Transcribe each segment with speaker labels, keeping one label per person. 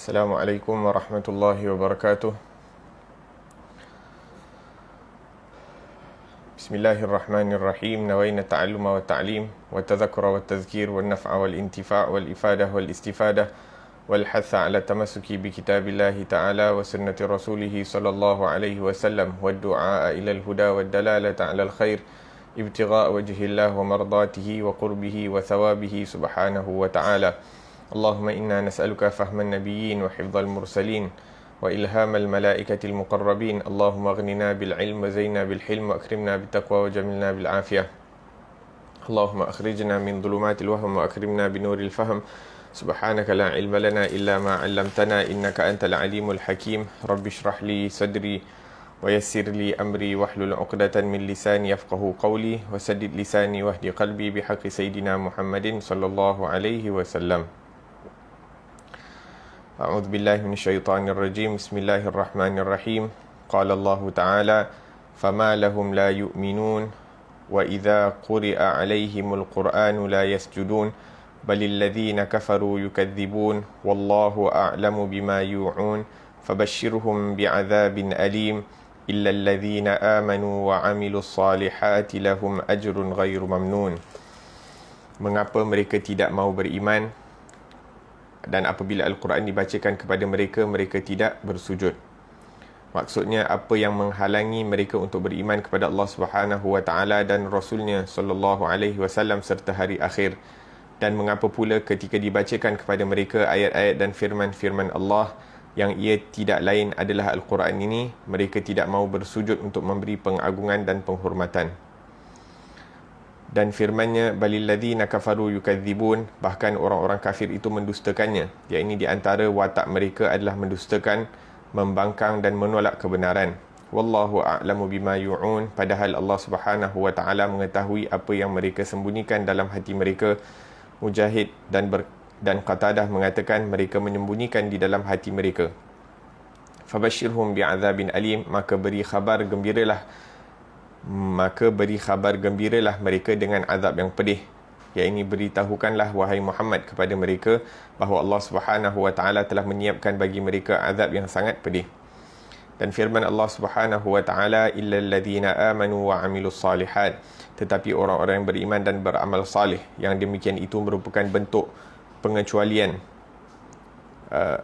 Speaker 1: Assalamualaikum warahmatullahi wabarakatuh. Bismillahirrahmanirrahim. Nawayna ta'alluma wa ta'lim wa tadhakura wa tadhkir wa naf'a wal intifa' wal ifadah wal istifadah wal hatha ala tamassuki bi kitabillahi ta'ala wa sunnati rasulih sallallahu alaihi wasallam wa du'a ila al-huda wa dalalata ala al-khair ibtigha' wajhillah wa mardatihi wa qurbihi wa thawabihi subhanahu wa ta'ala. Allahumma inna nas'aluka fahman nabiyyin wa hifdhal mursalin wa ilhamal malaikatil muqarrabin. Allahumma aghnina bil ilm wa zaina bil hilm wa akrimna bit taqwa wa jamilna bil afiyah. Allahumma akhrijna min dhulumatil wahm wa akrimna bi nuril fahm. Subhanaka la ilma lana illa ma 'allamtana innaka antal alimul hakim. Rabbi shrah li sadri wa yassir li amri wahlul 'uqdatan min lisani yafqahu qawli wa saddid lisani wahdi qalbi bihaqqi sayidina Muhammadin sallallahu alaihi wasallam. A'udzu billahi minasyaitonir rajim. Bismillahirrahmanirrahim. Qala Allah Ta'ala: "Fama lahum la yu'minun wa idza quri'a 'alaihimul Qur'anu la yasjudun balil ladzina kafaru yukadzibun wallahu a'lamu bima yu'un fabashshirhum bi'adzabin alim illa alladzina amanu wa 'amilus salihati lahum ajrun ghairu mamnun." Mengapa mereka tidak mau beriman dan apabila Al-Quran dibacakan kepada mereka, mereka tidak bersujud? Maksudnya, apa yang menghalangi mereka untuk beriman kepada Allah Subhanahu wa taala dan Rasulnya sallallahu alaihi wasallam serta hari akhir? Dan mengapa pula ketika dibacakan kepada mereka ayat-ayat dan firman-firman Allah yang ia tidak lain adalah Al-Quran ini, mereka tidak mau bersujud untuk memberi pengagungan dan penghormatan? Dan firmannya, balil ladzina kafaru yukadzibun, bahkan orang-orang kafir itu mendustakannya. Iaitu di antara watak mereka adalah mendustakan, membangkang dan menolak kebenaran. Wallahu a'lamu bima yu'un, padahal Allah Subhanahu wa taala mengetahui apa yang mereka sembunyikan dalam hati mereka. Mujahid dan Qatadah mengatakan mereka menyembunyikan di dalam hati mereka. Fabashshirhum bi'adzabin alim, maka beri khabar gembiralah mereka dengan azab yang pedih. Iaitu beritahukanlah wahai Muhammad kepada mereka bahawa Allah Subhanahu wa taala telah menyiapkan bagi mereka azab yang sangat pedih. Dan firman Allah Subhanahu wa taala, illal ladzina amanu wa 'amilus salihat, tetapi orang-orang yang beriman dan beramal salih. Yang demikian itu merupakan bentuk pengecualian.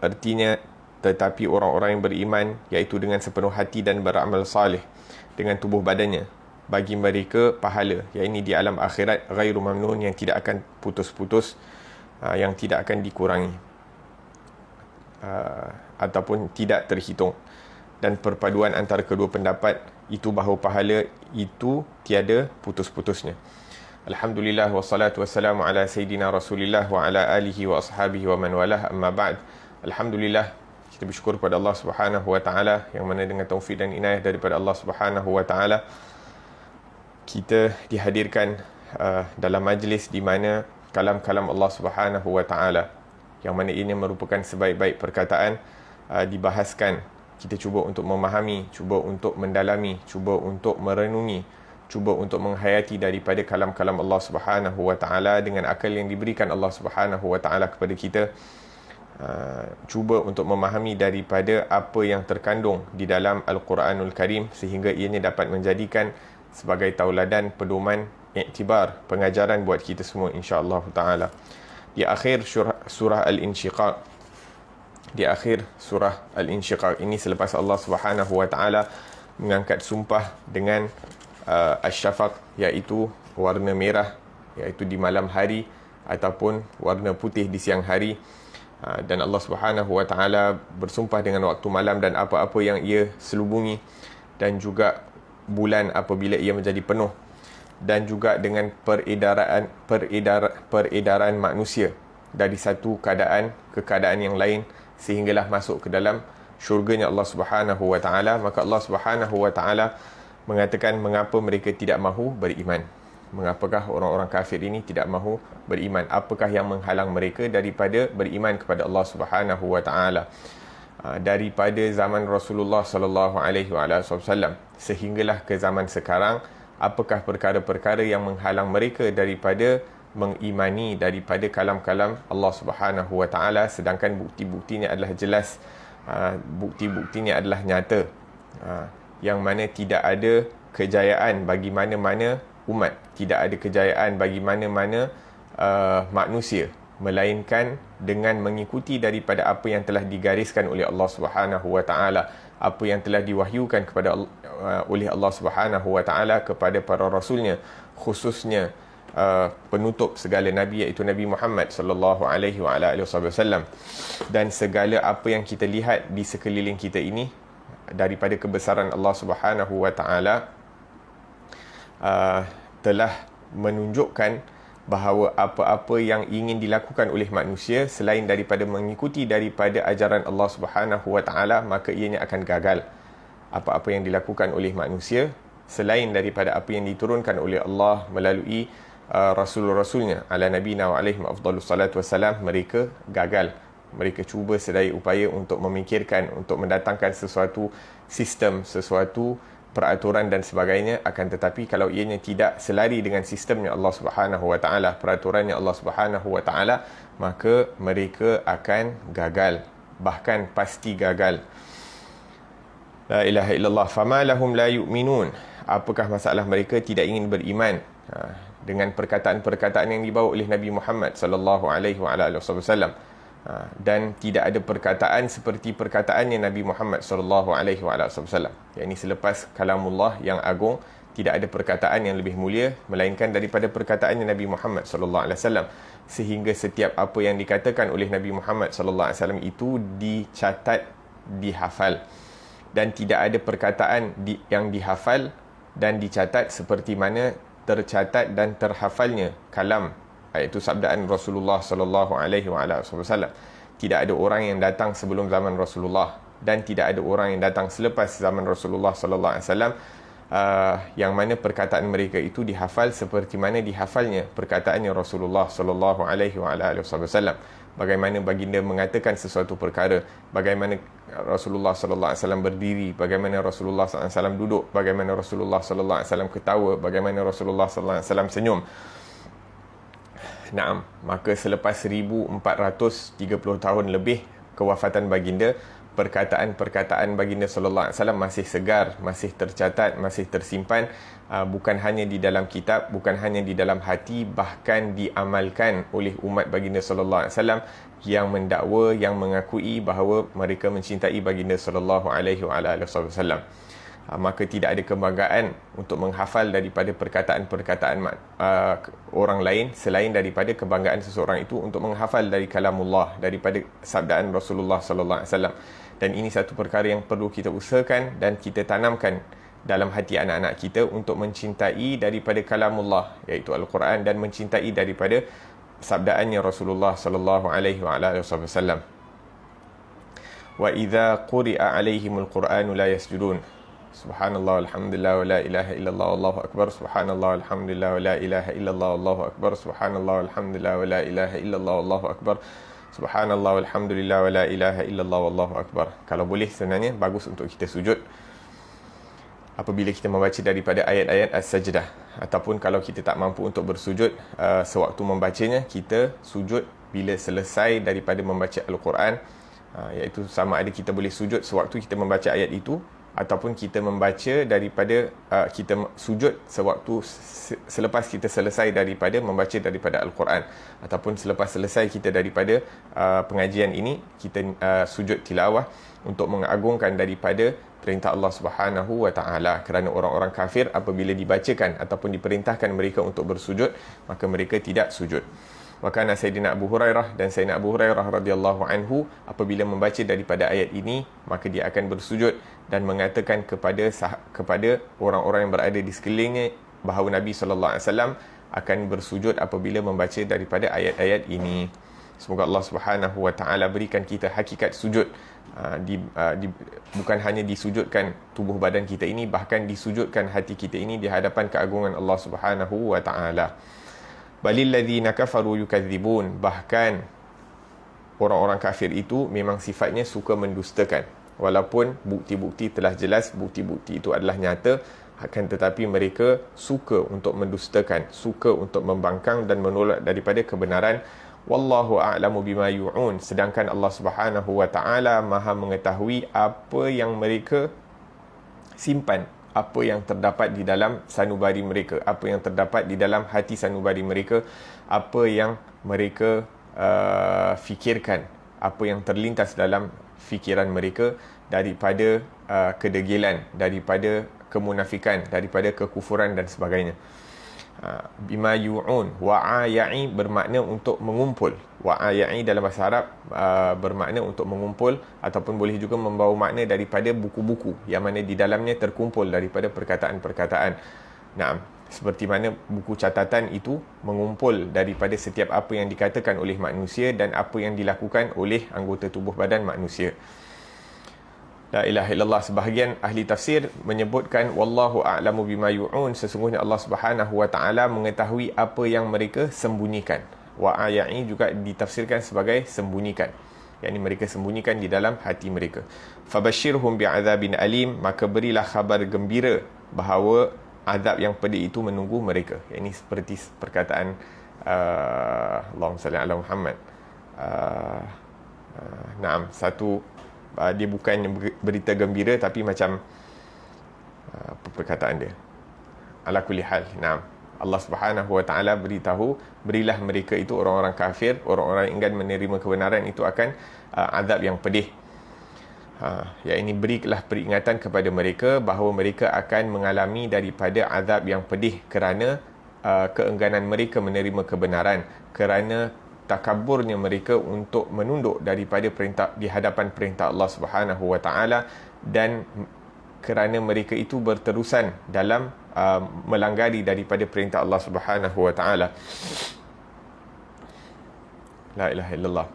Speaker 1: Artinya, tetapi orang-orang yang beriman, iaitu dengan sepenuh hati dan beramal salih dengan tubuh badannya, bagi mereka pahala, iaitu di alam akhirat, ghairu mamnun, yang tidak akan putus-putus, yang tidak akan dikurangi ataupun tidak terhitung. Dan perpaduan antara kedua pendapat itu bahawa pahala itu tiada putus-putusnya. Alhamdulillah wassalatu wassalamu ala sayyidina Rasulillah wa ala alihi wa ashabihi wa man walah, amma ba'd. Alhamdulillah, kita bersyukur kepada Allah Subhanahu wa taala yang mana dengan taufik dan inayah daripada Allah Subhanahu wa taala kita dihadirkan dalam majlis di mana kalam-kalam Allah Subhanahu wa taala yang mana ini merupakan sebaik-baik perkataan dibahaskan. Kita cuba untuk memahami, cuba untuk mendalami, cuba untuk merenungi, cuba untuk menghayati daripada kalam-kalam Allah Subhanahu wa taala dengan akal yang diberikan Allah Subhanahu wa taala kepada kita. Cuba untuk memahami daripada apa yang terkandung di dalam Al-Quranul Karim sehingga ianya dapat menjadikan sebagai tauladan, pedoman, iktibar, pengajaran buat kita semua insya-Allah taala. Di akhir surah Al-Insyiqaq, ini selepas Allah Subhanahu wa taala mengangkat sumpah dengan Asy-Syafaq, iaitu warna merah, iaitu di malam hari, ataupun warna putih di siang hari. Dan Allah Subhanahu wa taala bersumpah dengan waktu malam dan apa-apa yang ia selubungi, dan juga bulan apabila ia menjadi penuh, dan juga dengan peredaran manusia dari satu keadaan ke keadaan yang lain sehinggalah masuk ke dalam syurganya Allah Subhanahu wa taala. Maka Allah Subhanahu wa taala mengatakan mengapa mereka tidak mahu beriman. Mengapakah orang-orang kafir ini tidak mahu beriman? Apakah yang menghalang mereka daripada beriman kepada Allah Subhanahu wa taala? Daripada zaman Rasulullah sallallahu alaihi wasallam sehinggalah ke zaman sekarang, apakah perkara-perkara yang menghalang mereka daripada mengimani daripada kalam-kalam Allah Subhanahu wa taala, sedangkan bukti-buktinya adalah jelas, bukti-buktinya adalah nyata, yang mana tidak ada kejayaan bagi mana-mana umat, tidak ada kejayaan bagi mana-mana manusia, melainkan dengan mengikuti daripada apa yang telah digariskan oleh Allah Subhanahu wa taala, apa yang telah diwahyukan kepada oleh Allah Subhanahu wa taala kepada para rasulnya, khususnya penutup segala nabi, iaitu Nabi Muhammad sallallahu alaihi wa ala alihi wasallam. Dan segala apa yang kita lihat di sekeliling kita ini daripada kebesaran Allah Subhanahu wa taala telah menunjukkan bahawa apa-apa yang ingin dilakukan oleh manusia selain daripada mengikuti daripada ajaran Allah Subhanahu wa taala, maka ianya akan gagal. Apa-apa yang dilakukan oleh manusia selain daripada apa yang diturunkan oleh Allah melalui rasul-rasulnya ala nabiyina wa alaihim afdalus salatu wassalam, mereka gagal. Mereka cuba sedaya upaya untuk memikirkan, untuk mendatangkan sesuatu sistem, sesuatu peraturan dan sebagainya, akan tetapi kalau ianya tidak selari dengan sistemnya Allah Subhanahu wa taala, peraturannya Allah Subhanahu wa taala, maka mereka akan gagal, bahkan pasti gagal. La ilaha illallah. Fama lahum la yu'minun. Apakah masalah mereka tidak ingin beriman dengan perkataan-perkataan yang dibawa oleh Nabi Muhammad sallallahu alaihi wasallam, dan tidak ada perkataan seperti perkataannya Nabi Muhammad sallallahu alaihi wasallam, yakni selepas kalamullah yang agung tidak ada perkataan yang lebih mulia melainkan daripada perkataannya Nabi Muhammad sallallahu alaihi wasallam, sehingga setiap apa yang dikatakan oleh Nabi Muhammad sallallahu alaihi wasallam itu dicatat, dihafal, dan tidak ada perkataan yang dihafal dan dicatat seperti mana tercatat dan terhafalnya kalam, iaitu sabdaan Rasulullah sallallahu alaihi wasallam. Tidak ada orang yang datang sebelum zaman Rasulullah dan tidak ada orang yang datang selepas zaman Rasulullah sallallahu alaihi wasallam yang mana perkataan mereka itu dihafal seperti mana dihafalnya perkataannya Rasulullah sallallahu alaihi wasallam. Bagaimana baginda mengatakan sesuatu perkara, bagaimana Rasulullah sallallahu alaihi wasallam berdiri, bagaimana Rasulullah sallallahu alaihi wasallam duduk, bagaimana Rasulullah sallallahu alaihi wasallam ketawa, bagaimana Rasulullah sallallahu alaihi wasallam senyum. Naam, maka selepas 1430 tahun lebih kewafatan baginda, perkataan-perkataan baginda sallallahu alaihi wasallam masih segar, masih tercatat, masih tersimpan, bukan hanya di dalam kitab, bukan hanya di dalam hati, bahkan diamalkan oleh umat baginda sallallahu alaihi wasallam yang mendakwa, yang mengakui bahawa mereka mencintai baginda sallallahu alaihi wasallam. Maka tidak ada kebanggaan untuk menghafal daripada perkataan-perkataan orang lain selain daripada kebanggaan seseorang itu untuk menghafal dari kalamullah, daripada sabdaan Rasulullah sallallahu alaihi wasallam. Dan ini satu perkara yang perlu kita usahakan dan kita tanamkan dalam hati anak-anak kita untuk mencintai daripada kalamullah, iaitu Al-Quran, dan mencintai daripada sabdaannya Rasulullah sallallahu alaihi wasallam. Wa idza quri'a alaihimul Qur'anu la yasjudun. Subhanallah walhamdulillah wa la ilaha illallah wallahu akbar. Subhanallah walhamdulillah wa la ilaha illallah wallahu akbar. Subhanallah walhamdulillah wa la ilaha illallah wallahu akbar. Subhanallah walhamdulillah wa la ilaha illallah wallahu akbar. Kalau boleh sebenarnya bagus untuk kita sujud apabila kita membaca daripada ayat-ayat As-Sajdah, ataupun kalau kita tak mampu untuk bersujud sewaktu membacanya, kita sujud bila selesai daripada membaca Al-Quran, iaitu sama ada kita boleh sujud sewaktu kita membaca ayat itu, ataupun kita membaca daripada kita sujud sewaktu selepas kita selesai daripada membaca daripada Al-Quran, ataupun selepas selesai kita daripada pengajian ini, kita sujud tilawah untuk mengagungkan daripada perintah Allah Subhanahu wa taala. Kerana orang-orang kafir apabila dibacakan ataupun diperintahkan mereka untuk bersujud, maka mereka tidak sujud. Maka Sayyidina Abu Hurairah dan Sayyidina Abu Hurairah radhiyallahu anhu apabila membaca daripada ayat ini, maka dia akan bersujud dan mengatakan kepada orang-orang yang berada di sekelilingnya bahawa Nabi sallallahu alaihi wasallam akan bersujud apabila membaca daripada ayat-ayat ini. Semoga Allah Subhanahu wa taala berikan kita hakikat sujud, bukan hanya disujudkan tubuh badan kita ini, bahkan disujudkan hati kita ini di hadapan keagungan Allah Subhanahu wa taala. Balil ladzina kafaru yukadzibun. Bahkan orang-orang kafir itu memang sifatnya suka mendustakan, walaupun bukti-bukti telah jelas, bukti-bukti itu adalah nyata, akan tetapi mereka suka untuk mendustakan, suka untuk membangkang dan menolak daripada kebenaran. Wallahu a'lamu bima yu'un, sedangkan Allah Subhanahu wa taala Maha mengetahui apa yang mereka simpan, apa yang terdapat di dalam sanubari mereka, apa yang terdapat di dalam hati sanubari mereka, apa yang mereka fikirkan, apa yang terlintas dalam fikiran mereka daripada kedegilan, daripada kemunafikan, daripada kekufuran dan sebagainya. Bima yu'un, wa'aya'i bermakna untuk mengumpul. Wa'aya'i dalam bahasa Arab bermakna untuk mengumpul, ataupun boleh juga membawa makna daripada buku-buku yang mana di dalamnya terkumpul daripada perkataan-perkataan. Seperti mana buku catatan itu mengumpul daripada setiap apa yang dikatakan oleh manusia dan apa yang dilakukan oleh anggota tubuh badan manusia. La ilaha illallah. Sebahagian ahli tafsir menyebutkan wallahu a'lamu bima yu'un, sesungguhnya Allah Subhanahu wa taala mengetahui apa yang mereka sembunyikan. Wa aya'i juga ditafsirkan sebagai sembunyikan, yakni mereka sembunyikan di dalam hati mereka. Fabashshirhum bi'adzabin alim, maka berilah khabar gembira bahawa azab yang pedih itu menunggu mereka. Ini seperti perkataan Allahumma salli ala Muhammad. Satu dia bukan berita gembira, tapi macam apa perkataan dia, ala kulli hal. Allah Subhanahu wa taala beritahu, berilah mereka itu, orang-orang kafir, orang-orang yang enggan menerima kebenaran itu, akan azab yang pedih. Ini berilah peringatan kepada mereka bahawa mereka akan mengalami daripada azab yang pedih kerana keengganan mereka menerima kebenaran, kerana takaburnya mereka untuk menunduk daripada perintah di hadapan perintah Allah Subhanahu wa taala, dan kerana mereka itu berterusan dalam melanggari daripada perintah Allah Subhanahu wa taala. La ilaha illallah.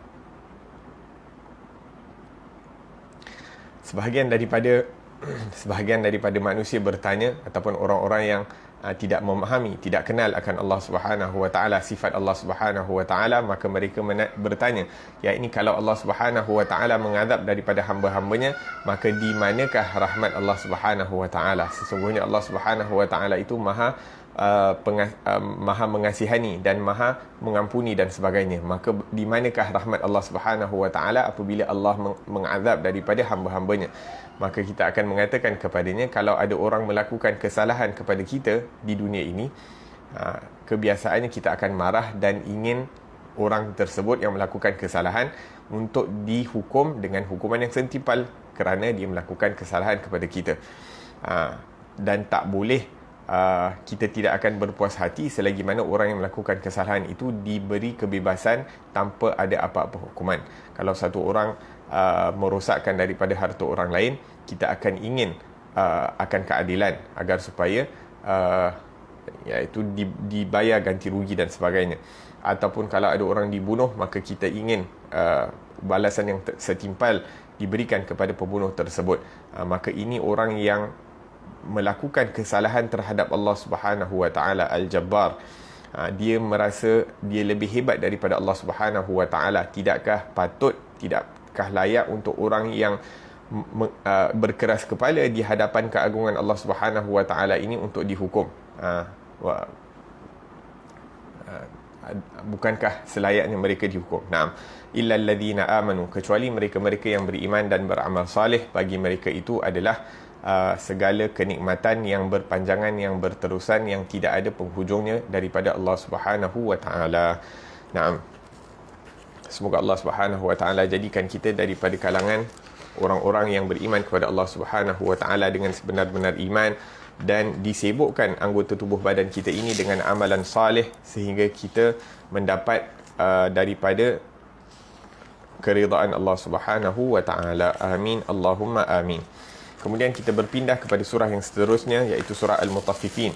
Speaker 1: Sebahagian daripada manusia bertanya, ataupun orang-orang yang tidak memahami, tidak kenal akan Allah Subhanahu wa taala, sifat Allah Subhanahu wa taala, maka mereka bertanya, ini kalau Allah Subhanahu wa taala mengazab daripada hamba-hambanya, maka di manakah rahmat Allah Subhanahu wa taala? Sesungguhnya Allah Subhanahu wa taala itu maha mengasihani dan maha mengampuni dan sebagainya. Maka di manakah rahmat Allah Subhanahu wa taala apabila Allah mengazab daripada hamba-hambanya? Maka kita akan mengatakan kepadanya, kalau ada orang melakukan kesalahan kepada kita di dunia ini, kebiasaannya kita akan marah dan ingin orang tersebut yang melakukan kesalahan untuk dihukum dengan hukuman yang sentimpal kerana dia melakukan kesalahan kepada kita. Dan tak boleh kita tidak akan berpuas hati selagi mana orang yang melakukan kesalahan itu diberi kebebasan tanpa ada apa-apa hukuman. Kalau satu orang merosakkan daripada harta orang lain, kita akan ingin akan keadilan agar supaya iaitu dibayar ganti rugi dan sebagainya. Ataupun kalau ada orang dibunuh, maka kita ingin balasan yang setimpal diberikan kepada pembunuh tersebut. Maka ini orang yang melakukan kesalahan terhadap Allah Subhanahu wa taala Al-Jabbar. Dia merasa dia lebih hebat daripada Allah Subhanahu wa taala. Tidakkah patut, tidakkah layak untuk orang yang berkeras kepala di hadapan keagungan Allah Subhanahu wa taala ini untuk dihukum? Bukankah selayaknya mereka dihukum? Illal ladzina amanu, kecuali mereka-mereka yang beriman dan beramal saleh, bagi mereka itu adalah segala kenikmatan yang berpanjangan, yang berterusan, yang tidak ada penghujungnya daripada Allah Subhanahu wa taala. Semoga Allah Subhanahu wa taala jadikan kita daripada kalangan orang-orang yang beriman kepada Allah Subhanahu wa taala dengan sebenar-benar iman, dan disibukkan anggota tubuh badan kita ini dengan amalan saleh sehingga kita mendapat daripada keridaan Allah Subhanahu wa taala. Amin, Allahumma amin. Kemudian kita berpindah kepada surah yang seterusnya, iaitu surah Al-Mutaffifin.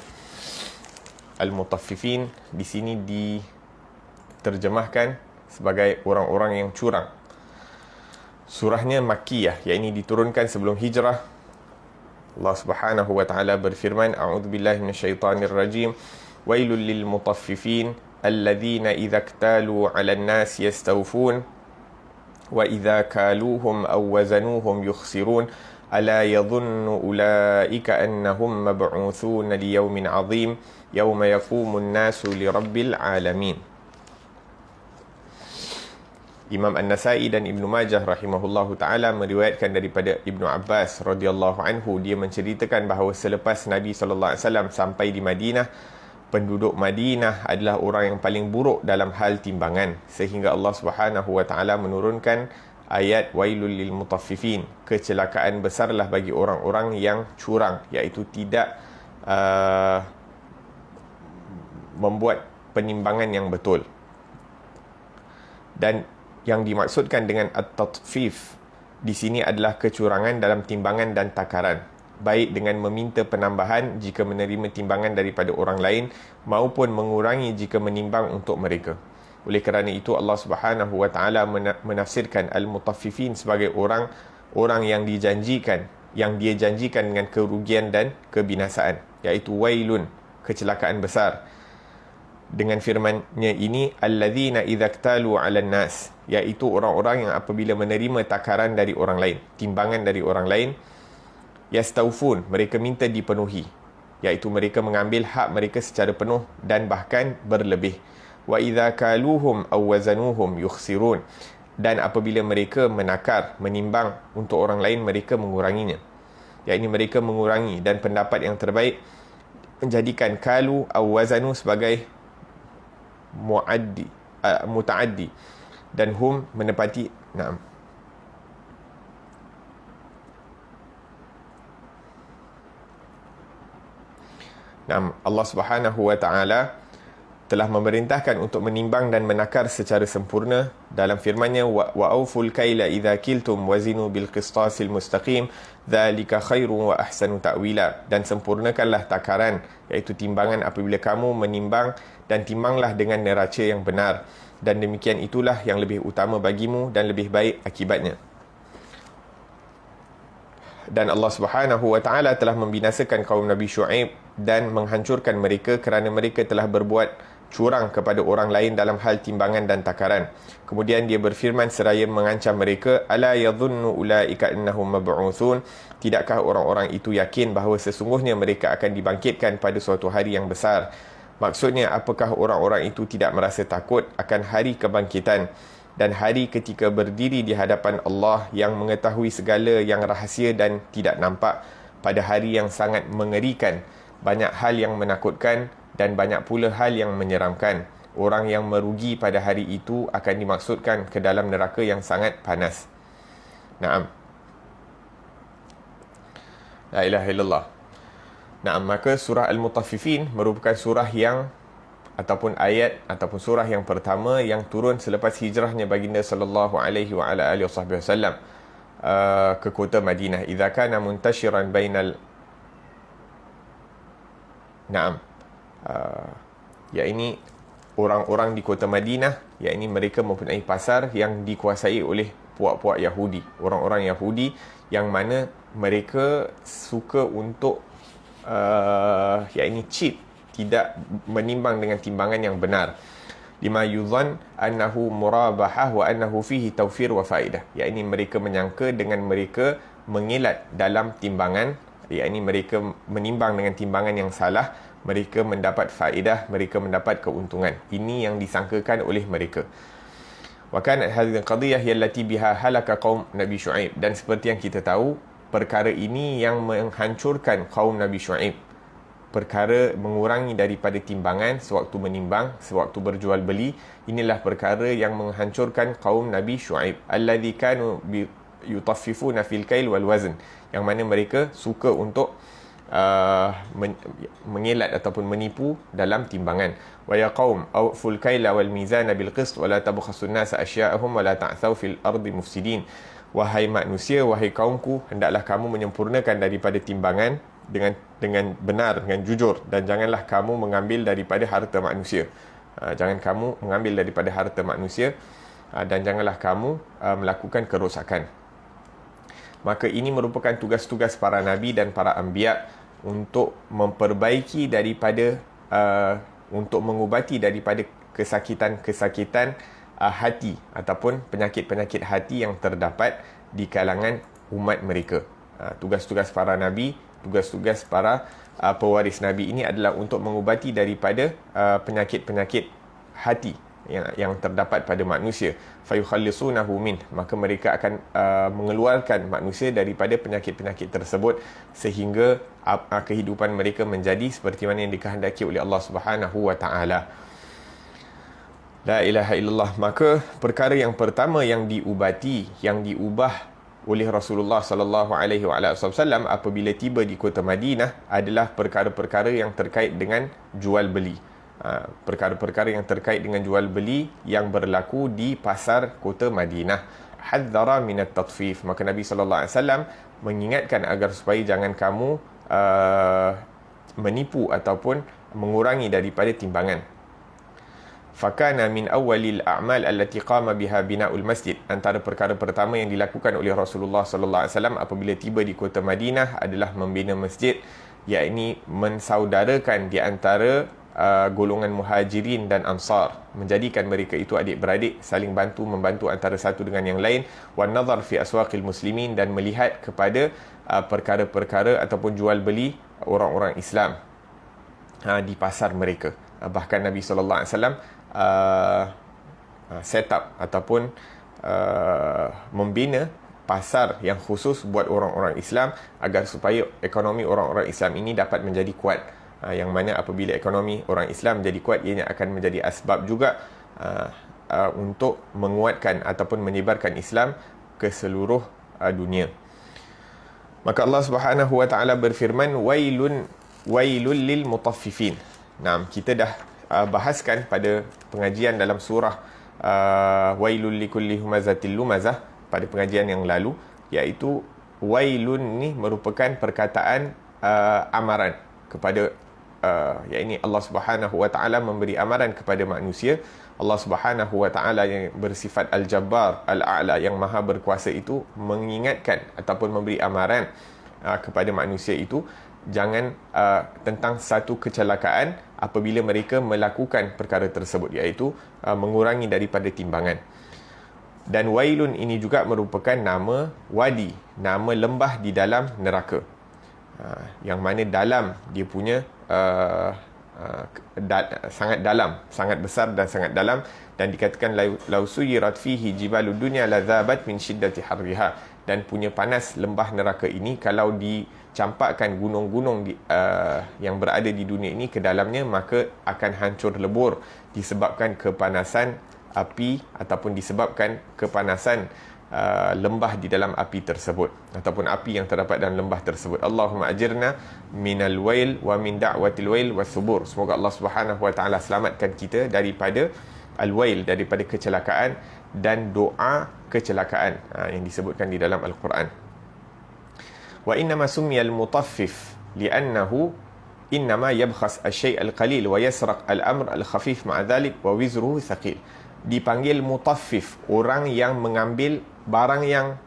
Speaker 1: Al-Mutaffifin di sini diterjemahkan sebagai orang-orang yang curang. Surahnya Makkiyah, iaitu diturunkan sebelum hijrah. Allah Subhanahu wa taala berfirman, a'udzubillahi minasyaitonir rajim, wailul lil mutaffifin alladzina idza iktalu 'alan nas yastawfun wa idza kaluhum aw wazanuhum yukhsirun ألا يظن أولئك أنهم مبعوثون ليوم عظيم يوم يقوم الناس لرب العالمين. Imam An-Nasai dan Ibnu Majah rahimahullahu taala meriwayatkan daripada Ibnu Abbas radhiyallahu anhu, dia menceritakan bahawa selepas Nabi sallallahu alaihi wasallam sampai di Madinah, penduduk Madinah adalah orang yang paling buruk dalam hal timbangan, sehingga Allah Subhanahu wa taala menurunkan ayat wailul lil mutaffifin, kecelakaan besarlah bagi orang-orang yang curang, iaitu tidak membuat penimbangan yang betul. Dan yang dimaksudkan dengan at-tatfif di sini adalah kecurangan dalam timbangan dan takaran, baik dengan meminta penambahan jika menerima timbangan daripada orang lain maupun mengurangi jika menimbang untuk mereka. Oleh kerana itu Allah Subhanahu wa taala menafsirkan al-mutaffifin sebagai orang yang dia janjikan dengan kerugian dan kebinasaan, iaitu wailun, kecelakaan besar. Dengan firman-Nya ini, alladzina idza iktalu 'alan nas, iaitu orang-orang yang apabila menerima takaran dari orang lain, timbangan dari orang lain, yastaufun, mereka minta dipenuhi, iaitu mereka mengambil hak mereka secara penuh dan bahkan berlebih. Wa idza kaluhum aw wazanuhum yukhsirun, dan apabila mereka menakar, menimbang untuk orang lain, mereka menguranginya, iaitu mereka mengurangi. Dan pendapat yang terbaik menjadikan kalu aw wazanu sebagai mutaaddi, dan hum menepati. Naam. Allah Subhanahu wa taala telah memerintahkan untuk menimbang dan menakar secara sempurna dalam firman-Nya, wa auful kaila idza kiltum wazinu bil qistasil mustaqim dzalika khairun wa ahsanu ta'wila, dan sempurnakanlah takaran, iaitu timbangan apabila kamu menimbang, dan timbanglah dengan neraca yang benar, dan demikian itulah yang lebih utama bagimu dan lebih baik akibatnya. Dan Allah Subhanahu wa taala telah membinasakan kaum Nabi Syuaib dan menghancurkan mereka kerana mereka telah berbuat curang kepada orang lain dalam hal timbangan dan takaran. Kemudian dia berfirman seraya mengancam mereka, ala yadhunnu ulaika annahum mab'utsun, tidakkah orang-orang itu yakin bahawa sesungguhnya mereka akan dibangkitkan pada suatu hari yang besar. Maksudnya, apakah orang-orang itu tidak merasa takut akan hari kebangkitan dan hari ketika berdiri di hadapan Allah yang mengetahui segala yang rahsia dan tidak nampak, pada hari yang sangat mengerikan, banyak hal yang menakutkan dan banyak pula hal yang menyeramkan. Orang yang merugi pada hari itu akan dimaksudkan ke dalam neraka yang sangat panas. Naam. La ilaha illallah. Nah, maka surah Al-Mutaffifin merupakan surah yang ataupun ayat ataupun surah yang pertama yang turun selepas hijrahnya baginda sallallahu alaihi wa ala alihi wasallam ke kota Madinah. Idza kana muntashiran bainal ini orang-orang di kota Madinah, ini mereka mempunyai pasar yang dikuasai oleh puak-puak Yahudi, orang-orang Yahudi yang mana mereka suka untuk ini cheat, tidak menimbang dengan timbangan yang benar. Lima yuzan annahu murabahah wa annahu fihi tawfir wa faidah, ini mereka menyangka dengan mereka mengilat dalam timbangan, ini mereka menimbang dengan timbangan yang salah, mereka mendapat faedah, mereka mendapat keuntungan. Ini yang disangkakan oleh mereka. Wa kanat hadhihi al-qadiyah hiya allati biha halaka qaum Nabi Syuaib, dan seperti yang kita tahu, perkara ini yang menghancurkan kaum Nabi Syuaib. Perkara mengurangi daripada timbangan sewaktu menimbang, sewaktu berjual beli, inilah perkara yang menghancurkan kaum Nabi Syuaib. Alladzi kanu yutaffifuna fil kail wal wazn, yang mana mereka suka untuk mengelat ataupun menipu dalam timbangan. Wa ya qaum awful kaila wal mizana bil qist wa la tabkhasun nasa asya'ahum wa la ta'thaw fil ardi mufsidin. Wahai manusia, wahai kaumku, hendaklah kamu menyempurnakan daripada timbangan dengan benar, dengan jujur, dan janganlah kamu mengambil daripada harta manusia. Jangan kamu mengambil daripada harta manusia, dan janganlah kamu melakukan kerosakan. Maka ini merupakan tugas-tugas para nabi dan para anbiya untuk memperbaiki daripada untuk mengubati daripada kesakitan-kesakitan hati ataupun penyakit-penyakit hati yang terdapat di kalangan umat mereka. Tugas-tugas para nabi, tugas-tugas para pewaris nabi ini adalah untuk mengubati daripada penyakit-penyakit hati yang terdapat pada manusia. Fayukhallisunahu min, maka mereka akan mengeluarkan manusia daripada penyakit-penyakit tersebut sehingga kehidupan mereka menjadi seperti mana yang dikehendaki oleh Allah Subhanahu wa taala. La ilaha illallah. Maka perkara yang pertama yang diubati, yang diubah oleh Rasulullah sallallahu alaihi wasallam apabila tiba di kota Madinah adalah perkara-perkara yang terkait dengan jual beli. Perkara-perkara yang terkait dengan jual beli yang berlaku di pasar kota Madinah. Hadzara minat tatfif. Maka Nabi sallallahu alaihi wasallam mengingatkan agar supaya jangan kamu menipu ataupun mengurangi daripada timbangan. Fakana min awwalil a'mal allati qama biha bina'ul masjid. Antara perkara pertama yang dilakukan oleh Rasulullah sallallahu alaihi wasallam apabila tiba di kota Madinah adalah membina masjid, yakni mensaudarakan di antara golongan muhajirin dan ansar, menjadikan mereka itu adik-beradik, saling membantu antara satu dengan yang lain. Wan nazar fi aswaqil muslimin, dan melihat kepada perkara-perkara ataupun jual beli orang-orang Islam di pasar mereka. Bahkan Nabi sallallahu alaihi wasallam set up ataupun membina pasar yang khusus buat orang-orang Islam agar supaya ekonomi orang-orang Islam ini dapat menjadi kuat. Yang mana apabila ekonomi orang Islam menjadi kuat, ianya akan menjadi asbab juga untuk menguatkan ataupun menyebarkan Islam ke seluruh dunia. Maka Allah Subhanahu wa taala berfirman, wailul lil mutaffifin. Kita dah bahaskan pada pengajian dalam surah wailul likulli humazatil lumazah pada pengajian yang lalu, iaitu wailun ni merupakan perkataan amaran kepada yakni Allah Subhanahu wa taala memberi amaran kepada manusia. Allah Subhanahu wa taala yang bersifat al-jabbar, al-a'la, yang maha berkuasa itu mengingatkan ataupun memberi amaran kepada manusia itu jangan tentang satu kecelakaan apabila mereka melakukan perkara tersebut, iaitu mengurangi daripada timbangan. Dan wailun ini juga merupakan nama wadi, nama lembah di dalam neraka, yang mana dalam dia punya sangat dalam, sangat besar dan sangat dalam. Dan dikatakan lau suyirat fihi jibalud dunya ladzabat min shiddati harriha, dan punya panas lembah neraka ini kalau dicampakkan gunung-gunung yang berada di dunia ini ke dalamnya, maka akan hancur lebur disebabkan kepanasan api ataupun disebabkan kepanasan lembah di dalam api tersebut ataupun api yang terdapat dalam lembah tersebut. Allahumma ajirna minal wail wa min da'watil wail wasubur. Semoga Allah Subhanahu wa taala selamatkan kita daripada al-wail, daripada kecelakaan, dan doa kecelakaan yang disebutkan di dalam Al-Quran. Wa innama summiyal mutaffif li'annahu innama yabkhas asy-syai' al-qalil wa yasraq al-amr al-khafif ma'a dhalik wa wizruhu thaqil. Dipanggil mutaffif, orang yang mengambil barang yang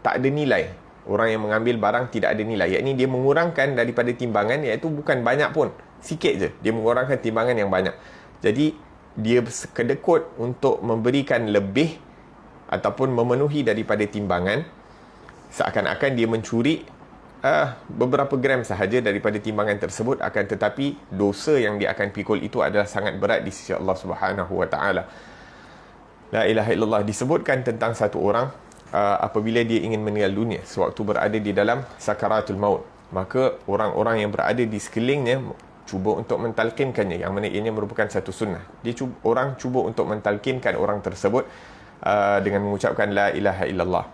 Speaker 1: tak ada nilai, orang yang mengambil barang tidak ada nilai, yakni dia mengurangkan daripada timbangan, iaitu bukan banyak pun, sikit je dia mengurangkan timbangan yang banyak. Jadi dia kedekut untuk memberikan lebih ataupun memenuhi daripada timbangan, seakan-akan dia mencuri beberapa gram sahaja daripada timbangan tersebut, akan tetapi dosa yang dia akan pikul itu adalah sangat berat di sisi Allah Subhanahu wa taala. La ilaha illallah. Disebutkan tentang satu orang apabila dia ingin meninggal dunia, sewaktu berada di dalam sakaratul maut, maka orang-orang yang berada di sekelilingnya cuba untuk mentalkinkannya, yang mana ianya merupakan satu sunnah. Orang cuba untuk mentalkinkan orang tersebut dengan mengucapkan la ilaha illallah.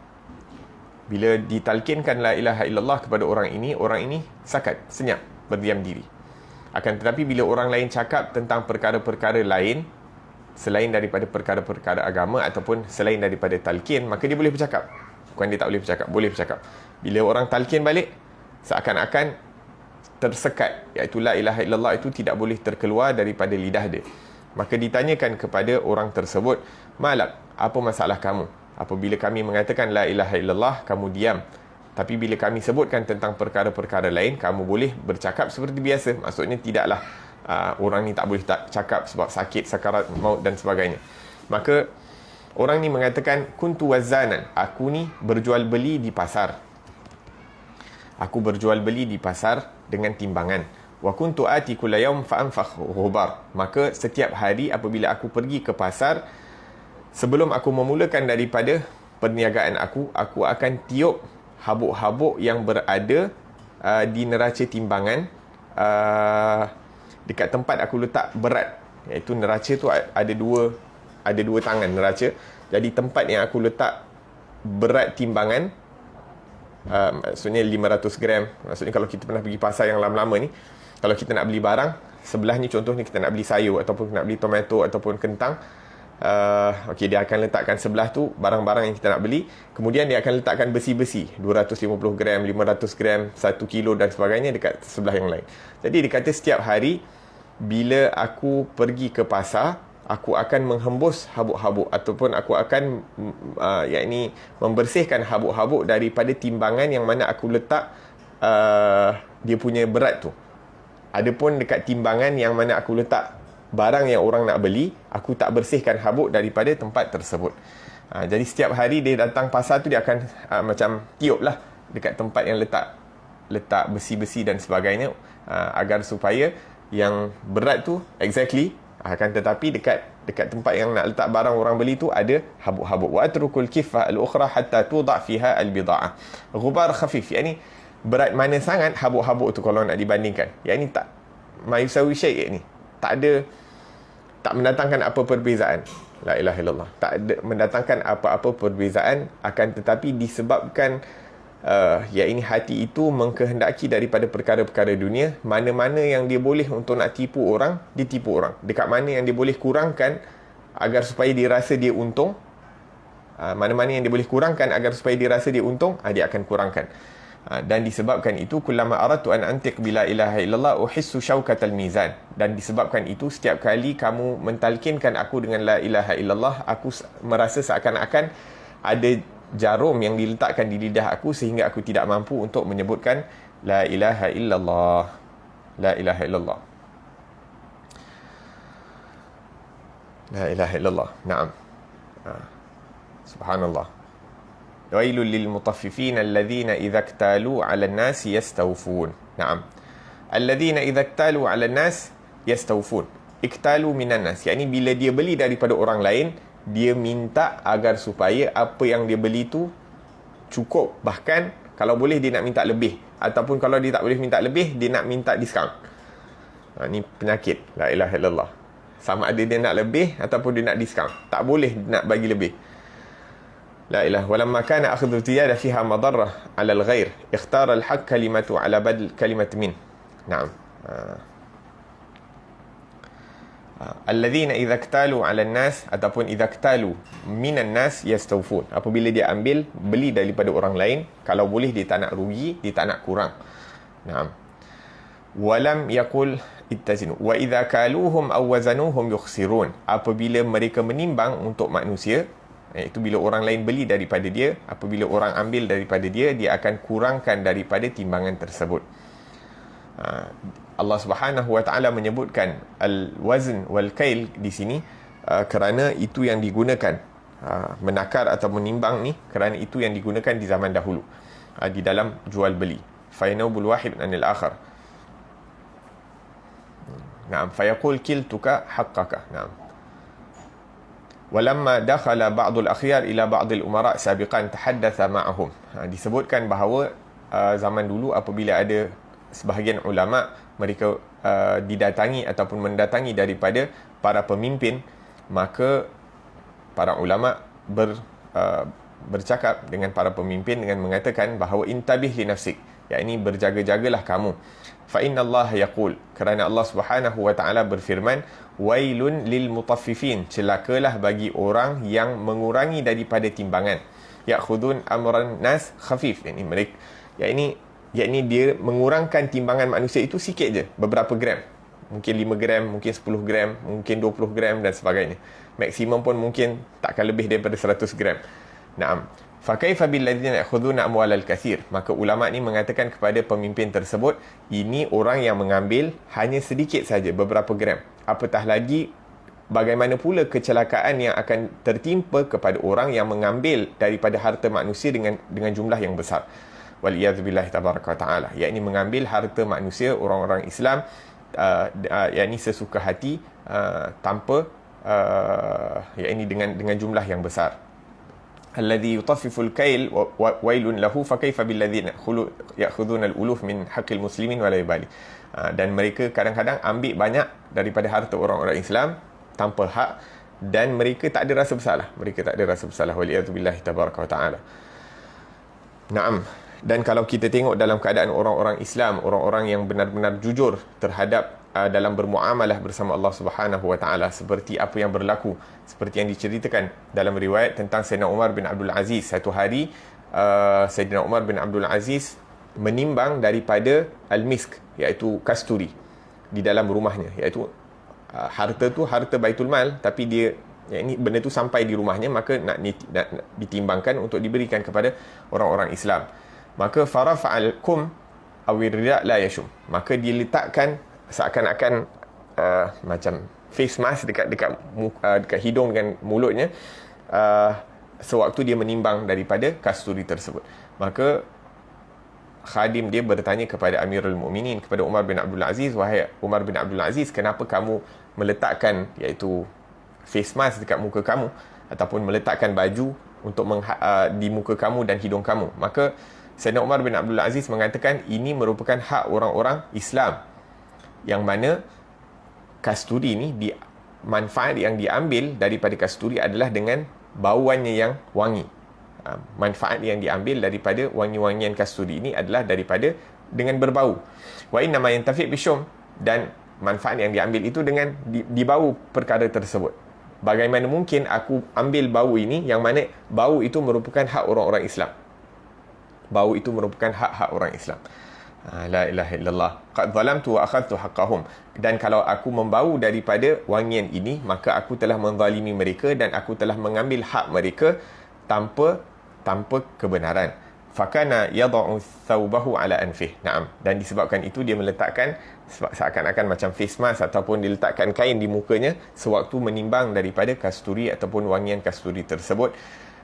Speaker 1: Bila ditalkinkan la ilaha illallah kepada orang ini sakat, senyap, berdiam diri. Akan tetapi bila orang lain cakap tentang perkara-perkara lain selain daripada perkara-perkara agama ataupun selain daripada talqin, maka dia boleh bercakap. Bukan dia tak boleh bercakap, boleh bercakap. Bila orang talqin balik, seakan-akan tersekat, iaitu la ilaha illallah itu tidak boleh terkeluar daripada lidah dia. Maka ditanyakan kepada orang tersebut, malak, apa masalah kamu? Apabila kami mengatakan la ilaha illallah, kamu diam. Tapi bila kami sebutkan tentang perkara-perkara lain, kamu boleh bercakap seperti biasa. Maksudnya tidaklah orang ni tak boleh cakap sebab sakit, sakarat maut dan sebagainya. Maka orang ni mengatakan, kuntu wazanan, aku ni berjual beli di pasar. Aku berjual beli di pasar dengan timbangan. Wa kuntu ati kulla yaum fa anfakh ghubar. Maka setiap hari apabila aku pergi ke pasar, sebelum aku memulakan daripada perniagaan aku akan tiup habuk-habuk yang berada di neraca timbangan dekat tempat aku letak berat. Iaitu neraca tu ada dua tangan neraca. Jadi tempat yang aku letak berat timbangan, maksudnya 500 gram. Maksudnya kalau kita pernah pergi pasar yang lama-lama ni, kalau kita nak beli barang, sebelah ni contohnya kita nak beli sayur ataupun nak beli tomato ataupun kentang, okey, dia akan letakkan sebelah tu barang-barang yang kita nak beli. Kemudian dia akan letakkan besi-besi 250 gram, 500 gram, 1 kilo dan sebagainya dekat sebelah yang lain. Jadi dia kata setiap hari bila aku pergi ke pasar, aku akan menghembus habuk-habuk ataupun aku akan yakni membersihkan habuk-habuk daripada timbangan yang mana aku letak dia punya berat tu. Adapun dekat timbangan yang mana aku letak barang yang orang nak beli, aku tak bersihkan habuk daripada tempat tersebut. Jadi setiap hari dia datang pasar tu, dia akan macam tiup lah dekat tempat yang letak besi-besi dan sebagainya, agar supaya yang berat tu exactly, akan tetapi dekat tempat yang nak letak barang orang beli tu ada habuk-habuk. Wa atrukul kifah al-ukhra hatta tuda' fiha al-bida'ah. Ghubar khafif, yakni berat mana sangat habuk-habuk tu kalau nak dibandingkan. Yakni tak mayusawi syai' ni. Tak mendatangkan apa perbezaan. La ilaha illallah. Tak ada mendatangkan apa-apa perbezaan, akan tetapi disebabkan yakni hati itu mengkehendaki daripada perkara-perkara dunia, mana-mana yang dia boleh untuk nak tipu orang, dia tipu orang. Dekat mana yang dia boleh kurangkan agar supaya dia rasa dia untung, mana-mana yang dia boleh kurangkan agar supaya dia rasa dia untung, dia akan kurangkan. Dan disebabkan itu, kullama aradtu an antiq bila ilaha illallah uhissu syaukatal mizan. Dan disebabkan itu, setiap kali kamu mentalkinkan aku dengan la ilaha illallah, aku merasa seakan-akan ada jarum yang diletakkan di lidah aku sehingga aku tidak mampu untuk menyebutkan la ilaha illallah. La ilaha illallah. La ilaha illallah. Naam. Subhanallah. Wailul lil mutaffifin alladhina idza iktalu 'alan nas yastawfun. Naam. Alladhina idza iktalu 'alan nas yastawfun. Iktalu minan nas, yakni bila dia beli daripada orang lain, dia minta agar supaya apa yang dia beli tu cukup. Bahkan kalau boleh dia nak minta lebih, ataupun kalau dia tak boleh minta lebih, dia nak minta diskaun. Ni penyakit la ilaha illallah. Sama ada dia nak lebih ataupun dia nak diskaun, tak boleh nak bagi lebih. La ilaha walamma kana akhdhu ziyada fiha madarrah 'ala al-ghair ikhtara al-haq kalimatu 'ala badl kalimat min. Naam. Alladhina idza iktalu 'ala an-nas ataupun idza iktalu minan nas yastawfun. Apabila dia ambil beli daripada orang lain, kalau boleh dia tak nak rugi, dia tak nak kurang. Naam. Walam yaqul ittazinu wa idza kaluhum aw wazanuhum yukhsirun. Apabila mereka menimbang untuk manusia, iaitu bila orang lain beli daripada dia, apabila orang ambil daripada dia, dia akan kurangkan daripada timbangan tersebut. Allah Subhanahu wa taala menyebutkan al-wazn wal kail di sini kerana itu yang digunakan, menakar atau menimbang ni, kerana itu yang digunakan di zaman dahulu di dalam jual beli. Fayanubul wahid anil akhar. Naam, fayaqul kiltuka haqqaka. Naam. Walamma dakhala ba'dul akhyar ila ba'dil umara sabiqan tahaddatha ma'ahum. Disebutkan bahawa zaman dulu apabila ada sebahagian ulama, mereka didatangi ataupun mendatangi daripada para pemimpin, maka para ulama bercakap dengan para pemimpin dengan mengatakan bahawa intabih li nafsik, yakni berjaga-jagalah kamu. Fa innallaha yaqul, kerana Allah Subhanahu wa taala berfirman, wailun lil mutaffifin, celakalah bagi orang yang mengurangi daripada timbangan. Ya'khudun amran nas khafif, yakni mereka, yakni dia mengurangkan timbangan manusia itu sikit je, beberapa gram. Mungkin 5 gram, mungkin 10 gram, mungkin 20 gram dan sebagainya. Maksimum pun mungkin takkan lebih daripada 100 gram. Naam. Fa kaifa bil ladzina ya'khuduna amwalal katsir. Maka ulama ni mengatakan kepada pemimpin tersebut, ini orang yang mengambil hanya sedikit saja, beberapa gram. Apatah lagi bagaimana pula kecelakaan yang akan tertimpa kepada orang yang mengambil daripada harta manusia dengan jumlah yang besar. waliyadzubillah tabaraka wa taala, yakni mengambil harta manusia orang-orang Islam yakni sesuka hati, tanpa yakni dengan jumlah yang besar. Alladhi yutaffiful kail wailun lahu fakaifa billadzina ya'khudhuna al-uluf min haqqil muslimin wa la yubali. Dan mereka kadang-kadang ambil banyak daripada harta orang-orang Islam tanpa hak, dan mereka tak ada rasa bersalah. Mereka tak ada rasa bersalah, waliyadzubillah tabaraka wa taala. Naam. Dan kalau kita tengok dalam keadaan orang-orang Islam, orang-orang yang benar-benar jujur terhadap dalam bermuamalah bersama Allah Subhanahu wa taala, seperti apa yang berlaku, seperti yang diceritakan dalam riwayat tentang Sayyidina Umar bin Abdul Aziz. Satu hari Sayyidina Umar bin Abdul Aziz menimbang daripada al-misk, iaitu kasturi, di dalam rumahnya, iaitu harta tu harta Baitul Mal, tapi dia yakni benda tu sampai di rumahnya, maka nak ditimbangkan untuk diberikan kepada orang-orang Islam. Maka farafa'al kum awir rida la yashum, maka diletakkan seakan-akan macam face mask dekat hidung dengan mulutnya sewaktu dia menimbang daripada kasturi tersebut. Maka khadim dia bertanya kepada Amirul Mukminin, kepada Umar bin Abdul Aziz, wahai Umar bin Abdul Aziz, kenapa kamu meletakkan iaitu face mask dekat muka kamu, ataupun meletakkan baju untuk di muka kamu dan hidung kamu? Maka Sayyidina Umar bin Abdul Aziz mengatakan ini merupakan hak orang-orang Islam, yang mana kasturi ni manfaat yang diambil daripada kasturi adalah dengan bauannya yang wangi. Manfaat yang diambil daripada wangi-wangian kasturi ini adalah daripada dengan berbau. Wa inna ma yantafi' bisyum, dan manfaat yang diambil itu dengan dibau perkara tersebut. Bagaimana mungkin aku ambil bau ini, yang mana bau itu merupakan hak orang-orang Islam. Bau itu merupakan hak-hak orang Islam. La ilaha illallah. Qad zalamtu wa akhadtu haqqahum. Dan kalau aku membau daripada wangian ini, maka aku telah menzalimi mereka dan aku telah mengambil hak mereka tanpa kebenaran. Fakana yad'u thawbahu ala anfih. Naam. Dan disebabkan itu dia meletakkan seakan-akan macam face mask, ataupun diletakkan kain di mukanya sewaktu menimbang daripada kasturi ataupun wangian kasturi tersebut,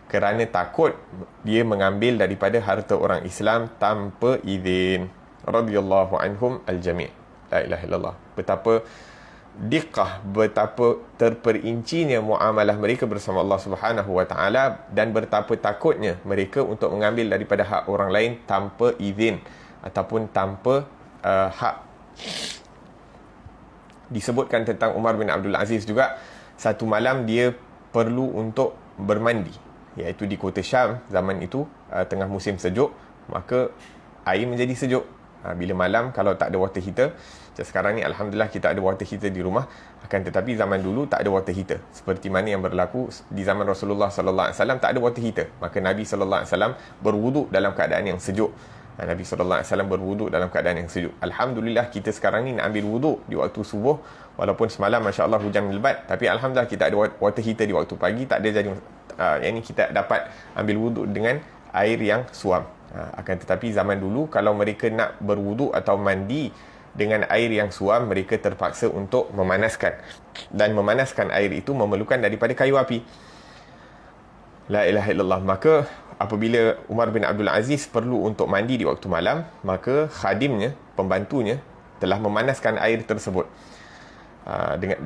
Speaker 1: kerana takut dia mengambil daripada harta orang Islam tanpa izin. Radhiyallahu anhum al-jami'. La ilaha illallah. Betapa diqqah, betapa terperincinya muamalah mereka bersama Allah Subhanahu wa taala, dan betapa takutnya mereka untuk mengambil daripada hak orang lain tanpa izin ataupun tanpa hak. Disebutkan tentang Umar bin Abdul Aziz juga, satu malam dia perlu untuk bermandi, iaitu di kota Syam zaman itu, tengah musim sejuk, maka air menjadi sejuk. Bila malam, kalau tak ada water heater, macam sekarang ni alhamdulillah kita ada water heater di rumah, akan tetapi zaman dulu tak ada water heater, seperti mana yang berlaku di zaman Rasulullah sallallahu alaihi wasallam, tak ada water heater. Maka Nabi sallallahu alaihi wasallam berwuduk dalam keadaan yang sejuk. Nabi sallallahu alaihi wasallam berwuduk dalam keadaan yang sejuk. Alhamdulillah kita sekarang ni nak ambil wuduk di waktu subuh, walaupun semalam masya-Allah hujan lebat, tapi alhamdulillah kita ada water heater di waktu pagi, tak ada jadi yang ini kita dapat ambil wuduk dengan air yang suam. Akan tetapi zaman dulu kalau mereka nak berwuduk atau mandi dengan air yang suam, mereka terpaksa untuk memanaskan, dan memanaskan air itu memerlukan daripada kayu api. La ilaha illallah. Maka apabila Umar bin Abdul Aziz perlu untuk mandi di waktu malam, maka khadimnya, pembantunya telah memanaskan air tersebut,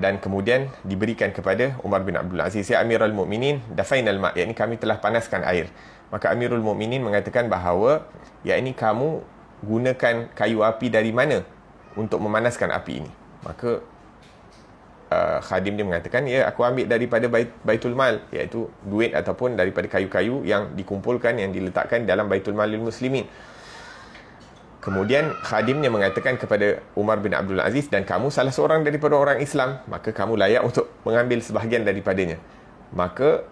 Speaker 1: dan kemudian diberikan kepada Umar bin Abdul Aziz. Ya Amirul Mukminin, dafainal ma', yakni kami telah panaskan air. Maka Amirul Mukminin mengatakan bahawa yakni kamu gunakan kayu api dari mana untuk memanaskan api ini? Maka khadim dia mengatakan, ya aku ambil daripada Baitul Mal, iaitu duit ataupun daripada kayu-kayu yang dikumpulkan, yang diletakkan dalam Baitul Malil Muslimin. Kemudian khadimnya mengatakan kepada Umar bin Abdul Aziz, dan kamu salah seorang daripada orang Islam, maka kamu layak untuk mengambil sebahagian daripadanya. Maka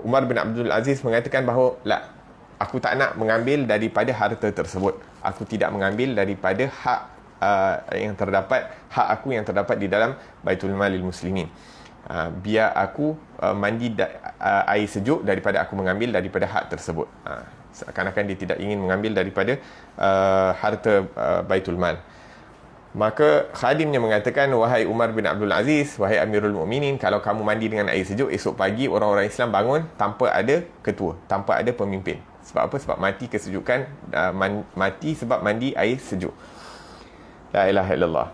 Speaker 1: Umar bin Abdul Aziz mengatakan bahawa aku tak nak mengambil daripada harta tersebut. Aku tidak mengambil daripada hak hak aku yang terdapat di dalam Baitul Malil Muslimin. Biar aku mandi air sejuk daripada aku mengambil daripada hak tersebut. Seakan-akan dia tidak ingin mengambil daripada harta Baitul Mal. Maka khadimnya mengatakan, wahai Umar bin Abdul Aziz, wahai Amirul Mukminin, kalau kamu mandi dengan air sejuk, esok pagi orang-orang Islam bangun tanpa ada ketua, tanpa ada pemimpin. Sebab apa? Sebab mati kesejukan, mati sebab mandi air sejuk. La ilaha illallah.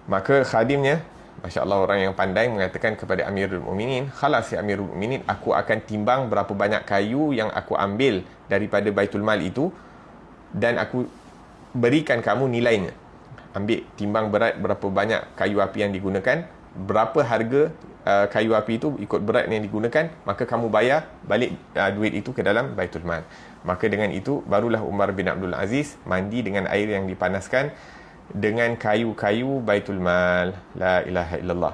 Speaker 1: Maka khadimnya, Masya Allah, orang yang pandai mengatakan kepada Amirul Mukminin, khalas ya Amirul Mukminin, aku akan timbang berapa banyak kayu yang aku ambil daripada Baitul Mal itu, dan aku berikan kamu nilainya. Ambil timbang berat berapa banyak kayu api yang digunakan, berapa harga kayu api itu ikut berat yang digunakan, maka kamu bayar balik duit itu ke dalam Baitul Mal. Maka dengan itu barulah Umar bin Abdul Aziz mandi dengan air yang dipanaskan dengan kayu-kayu Baitul Mal. La ilaha illallah.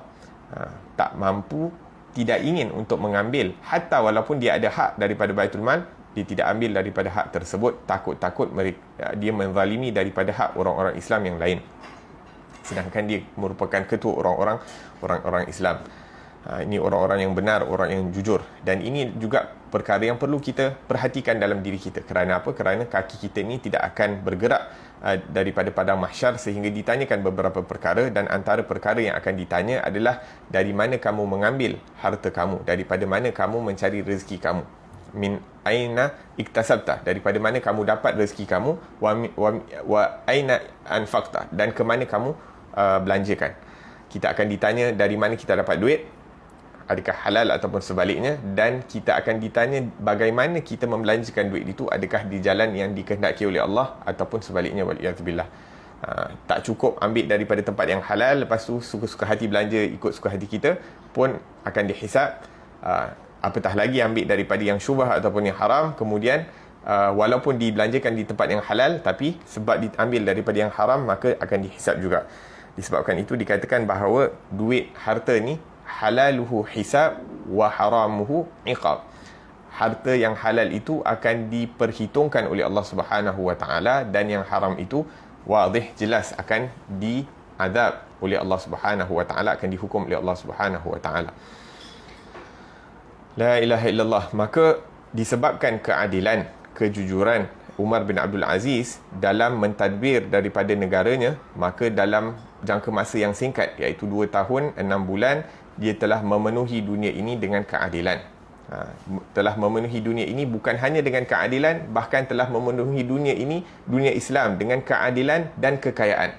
Speaker 1: Tak mampu, tidak ingin untuk mengambil, hatta walaupun dia ada hak daripada Baitul Mal, dia tidak ambil daripada hak tersebut, takut-takut dia menzalimi daripada hak orang-orang Islam yang lain, sedangkan dia merupakan ketua orang-orang Islam. Ini orang-orang yang benar, orang yang jujur. Dan ini juga perkara yang perlu kita perhatikan dalam diri kita. Kerana apa? Kerana kaki kita ini tidak akan bergerak daripada padang mahsyar sehingga ditanyakan beberapa perkara, dan antara perkara yang akan ditanya adalah dari mana kamu mengambil harta kamu, daripada mana kamu mencari rezeki kamu. Min aina iktasabta, daripada mana kamu dapat rezeki kamu, wa aina anfaqta, dan ke mana kamu belanjakan. Kita akan ditanya dari mana kita dapat duit, adakah halal ataupun sebaliknya, dan kita akan ditanya bagaimana kita membelanjakan duit itu, adakah di jalan yang dikehendaki oleh Allah ataupun sebaliknya, waliyadzubillah. Tak cukup ambil daripada tempat yang halal, lepas tu suka-suka hati belanja ikut suka hati kita, pun akan dihisap. Apatah lagi ambil daripada yang syubhah ataupun yang haram, kemudian walaupun dibelanjakan di tempat yang halal, tapi sebab diambil daripada yang haram, maka akan dihisap juga. Disebabkan itu dikatakan bahawa duit, harta ni halaluhu hisab wa haramuhu iqab. Harta yang halal itu akan diperhitungkan oleh Allah Subhanahu wa taala, dan yang haram itu wadih, jelas akan diazab oleh Allah Subhanahu wa taala, akan dihukum oleh Allah Subhanahu wa taala. La ilaha illallah. Maka disebabkan keadilan, kejujuran Umar bin Abdul Aziz dalam mentadbir daripada negaranya, maka dalam jangka masa yang singkat, iaitu 2 tahun 6 bulan, dia telah memenuhi dunia ini dengan keadilan. Telah memenuhi dunia ini bukan hanya dengan keadilan, bahkan telah memenuhi dunia ini, dunia Islam, dengan keadilan dan kekayaan.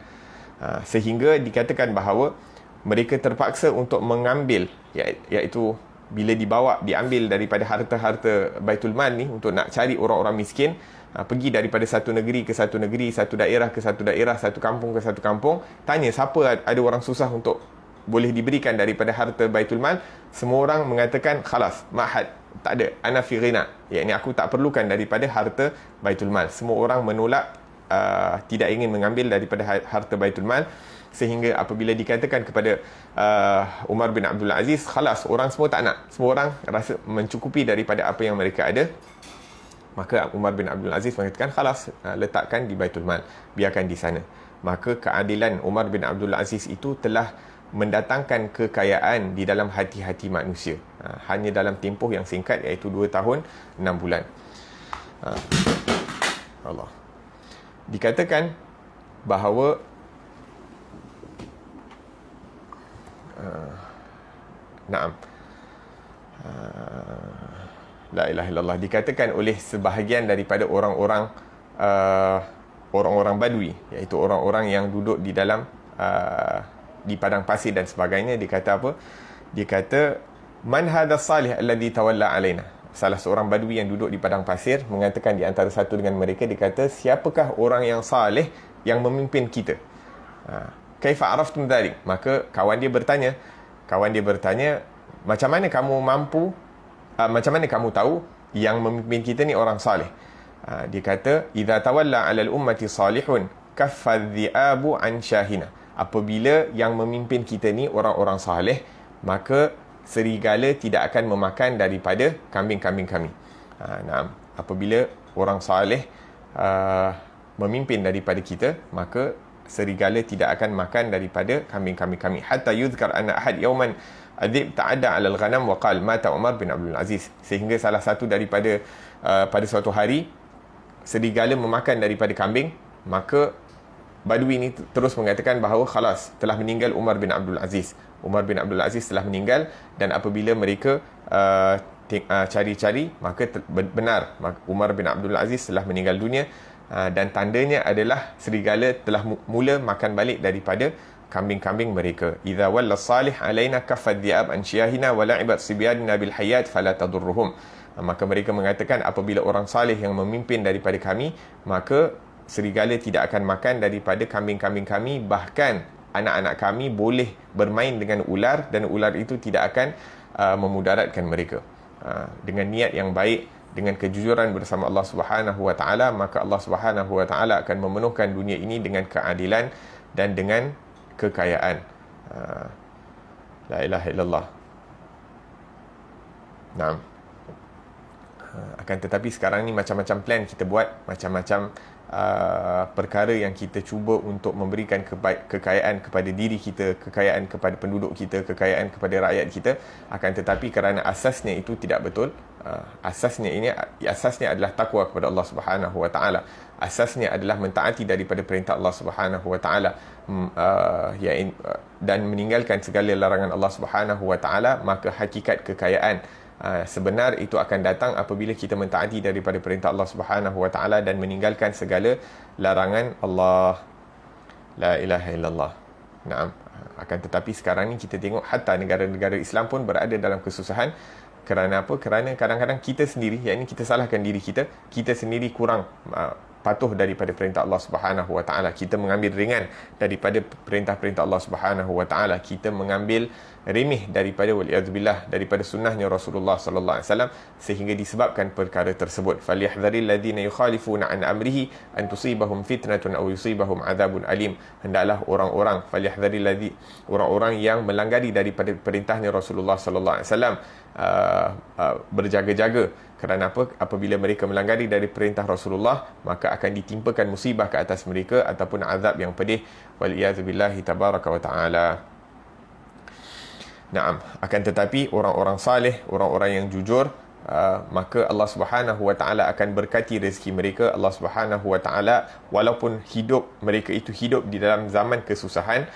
Speaker 1: Sehingga dikatakan bahawa mereka terpaksa untuk mengambil, iaitu bila diambil daripada harta-harta Baitul Mal ni untuk nak cari orang-orang miskin, pergi daripada satu negeri ke satu negeri, satu daerah ke satu daerah, satu kampung ke satu kampung, tanya siapa ada orang susah untuk boleh diberikan daripada harta Baitul Mal. Semua orang mengatakan khalas, ma'had, tak ada, ana fi ghina, iaitu aku tak perlukan daripada harta Baitul Mal. Semua orang menolak, tidak ingin mengambil daripada harta Baitul Mal. Sehingga apabila dikatakan kepada Umar bin Abdul Aziz, khalas, orang semua tak nak, semua orang rasa mencukupi daripada apa yang mereka ada, maka Umar bin Abdul Aziz mengatakan, khalas, letakkan di Baitul Mal, biarkan di sana. Maka keadilan Umar bin Abdul Aziz itu telah mendatangkan kekayaan di dalam hati-hati manusia, hanya dalam tempoh yang singkat, iaitu 2 tahun 6 bulan. Allah. Dikatakan bahawa la ilaha illallah, dikatakan oleh sebahagian daripada orang-orang badui, iaitu orang-orang yang duduk di dalam di padang pasir dan sebagainya, dikata apa? Dikata, man hadha salih alladhi tawalla alaina. Salah seorang badui yang duduk di padang pasir mengatakan di antara satu dengan mereka, dikata, siapakah orang yang saleh yang memimpin kita? Kaifa araftum dhalik? Maka kawan dia bertanya, macam mana kamu macam mana kamu tahu yang memimpin kita ni orang saleh? Dia kata, idza tawalla 'ala al-ummati salihun kaffa dhi'abu an syahina. Apabila yang memimpin kita ni orang-orang saleh, maka serigala tidak akan memakan daripada kambing-kambing kami. Apabila orang saleh memimpin daripada kita, maka serigala tidak akan makan daripada kambing-kambing kami. Hatta yuzkar anna ahad yawman adhib ta'adda 'ala al-ghanam wa qala mata Umar bin Abdul Aziz. Sehingga salah satu daripada pada suatu hari serigala memakan daripada kambing, maka badui ini terus mengatakan bahawa khalas, telah meninggal Umar bin Abdul Aziz. Umar bin Abdul Aziz telah meninggal. Dan apabila mereka cari-cari, maka benar, Umar bin Abdul Aziz telah meninggal dunia, dan tandanya adalah serigala telah mula makan balik daripada kambing-kambing mereka. Idza walla salih alaina kaffad dhi'ab an syiyahina wa la'ibat sibyanina bil hayat fala tadurruhum. Maka mereka mengatakan, apabila orang salih yang memimpin daripada kami, maka serigala tidak akan makan daripada kambing-kambing kami, bahkan anak-anak kami boleh bermain dengan ular dan ular itu tidak akan memudaratkan mereka. Dengan niat yang baik, dengan kejujuran bersama Allah Subhanahu wa taala, maka Allah Subhanahu wa taala akan memenuhkan dunia ini dengan keadilan dan dengan kekayaan. La ilaha illallah. Naam. Akan tetapi sekarang ni macam-macam plan kita buat, macam-macam perkara yang kita cuba untuk memberikan kekayaan kepada diri kita, kekayaan kepada penduduk kita, kekayaan kepada rakyat kita. Akan tetapi kerana asasnya itu tidak betul, asasnya adalah takwa kepada Allah Subhanahu wa taala. Asasnya adalah mentaati daripada perintah Allah Subhanahu wa taala, dan meninggalkan segala larangan Allah Subhanahu wa taala. Maka hakikat kekayaan sebenar itu akan datang apabila kita mentaati daripada perintah Allah Subhanahu wa taala dan meninggalkan segala larangan Allah. La ilaha illallah. Naam. Akan tetapi sekarang ni kita tengok hatta negara-negara Islam pun berada dalam kesusahan. Kerana apa? Kerana kadang-kadang kita sendiri, yakni kita salahkan diri kita sendiri kurang patuh daripada perintah Allah Subhanahu wa taala. Kita mengambil ringan daripada perintah-perintah Allah Subhanahu wa taala. Kita mengambil remeh daripada waliyazubillah daripada sunnahnya Rasulullah sallallahu alaihi wasallam, sehingga disebabkan perkara tersebut. Falyahdharil ladzina yukhalifuna an amrihi an tusibahum fitnatun aw yusibahum adzabun alim. Hendaklah orang-orang yang melanggari daripada perintahnya Rasulullah sallallahu alaihi wasallam berjaga-jaga. Kerana apa? Apabila mereka melanggari dari perintah Rasulullah, maka akan ditimpakan musibah ke atas mereka ataupun azab yang pedih. Waliyazubillahi tabaraka wa ta'ala. Naam. Akan tetapi orang-orang saleh, orang-orang yang jujur, maka Allah Subhanahu wa taala akan berkati rezeki mereka. Allah Subhanahu wa taala, walaupun mereka itu hidup di dalam zaman kesusahan,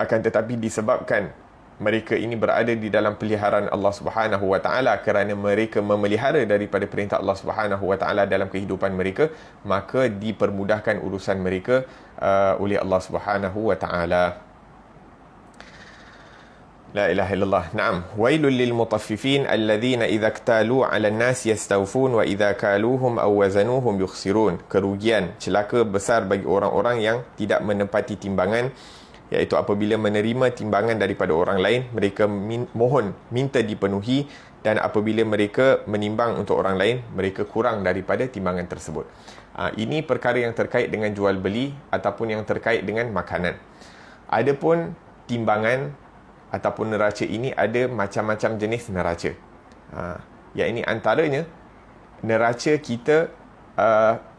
Speaker 1: akan tetapi disebabkan mereka ini berada di dalam peliharaan Allah Subhanahu wa taala, kerana mereka memelihara daripada perintah Allah Subhanahu wa taala dalam kehidupan mereka, maka dipermudahkan urusan mereka oleh Allah Subhanahu wa taala. La ilaha illallah. Naam. Wailul lil mutaffifin alladhina idza iktalu 'alan nas yastawfun wa idza kaluhum aw wazanuhum yukhsirun. Kerugian, celaka besar bagi orang-orang yang tidak menepati timbangan, iaitu apabila menerima timbangan daripada orang lain, mereka minta dipenuhi, dan apabila mereka menimbang untuk orang lain, mereka kurang daripada timbangan tersebut. Ini perkara yang terkait dengan jual beli ataupun yang terkait dengan makanan. Adapun timbangan ataupun neraca ini, ada macam-macam jenis neraca. Yang ini antaranya neraca kita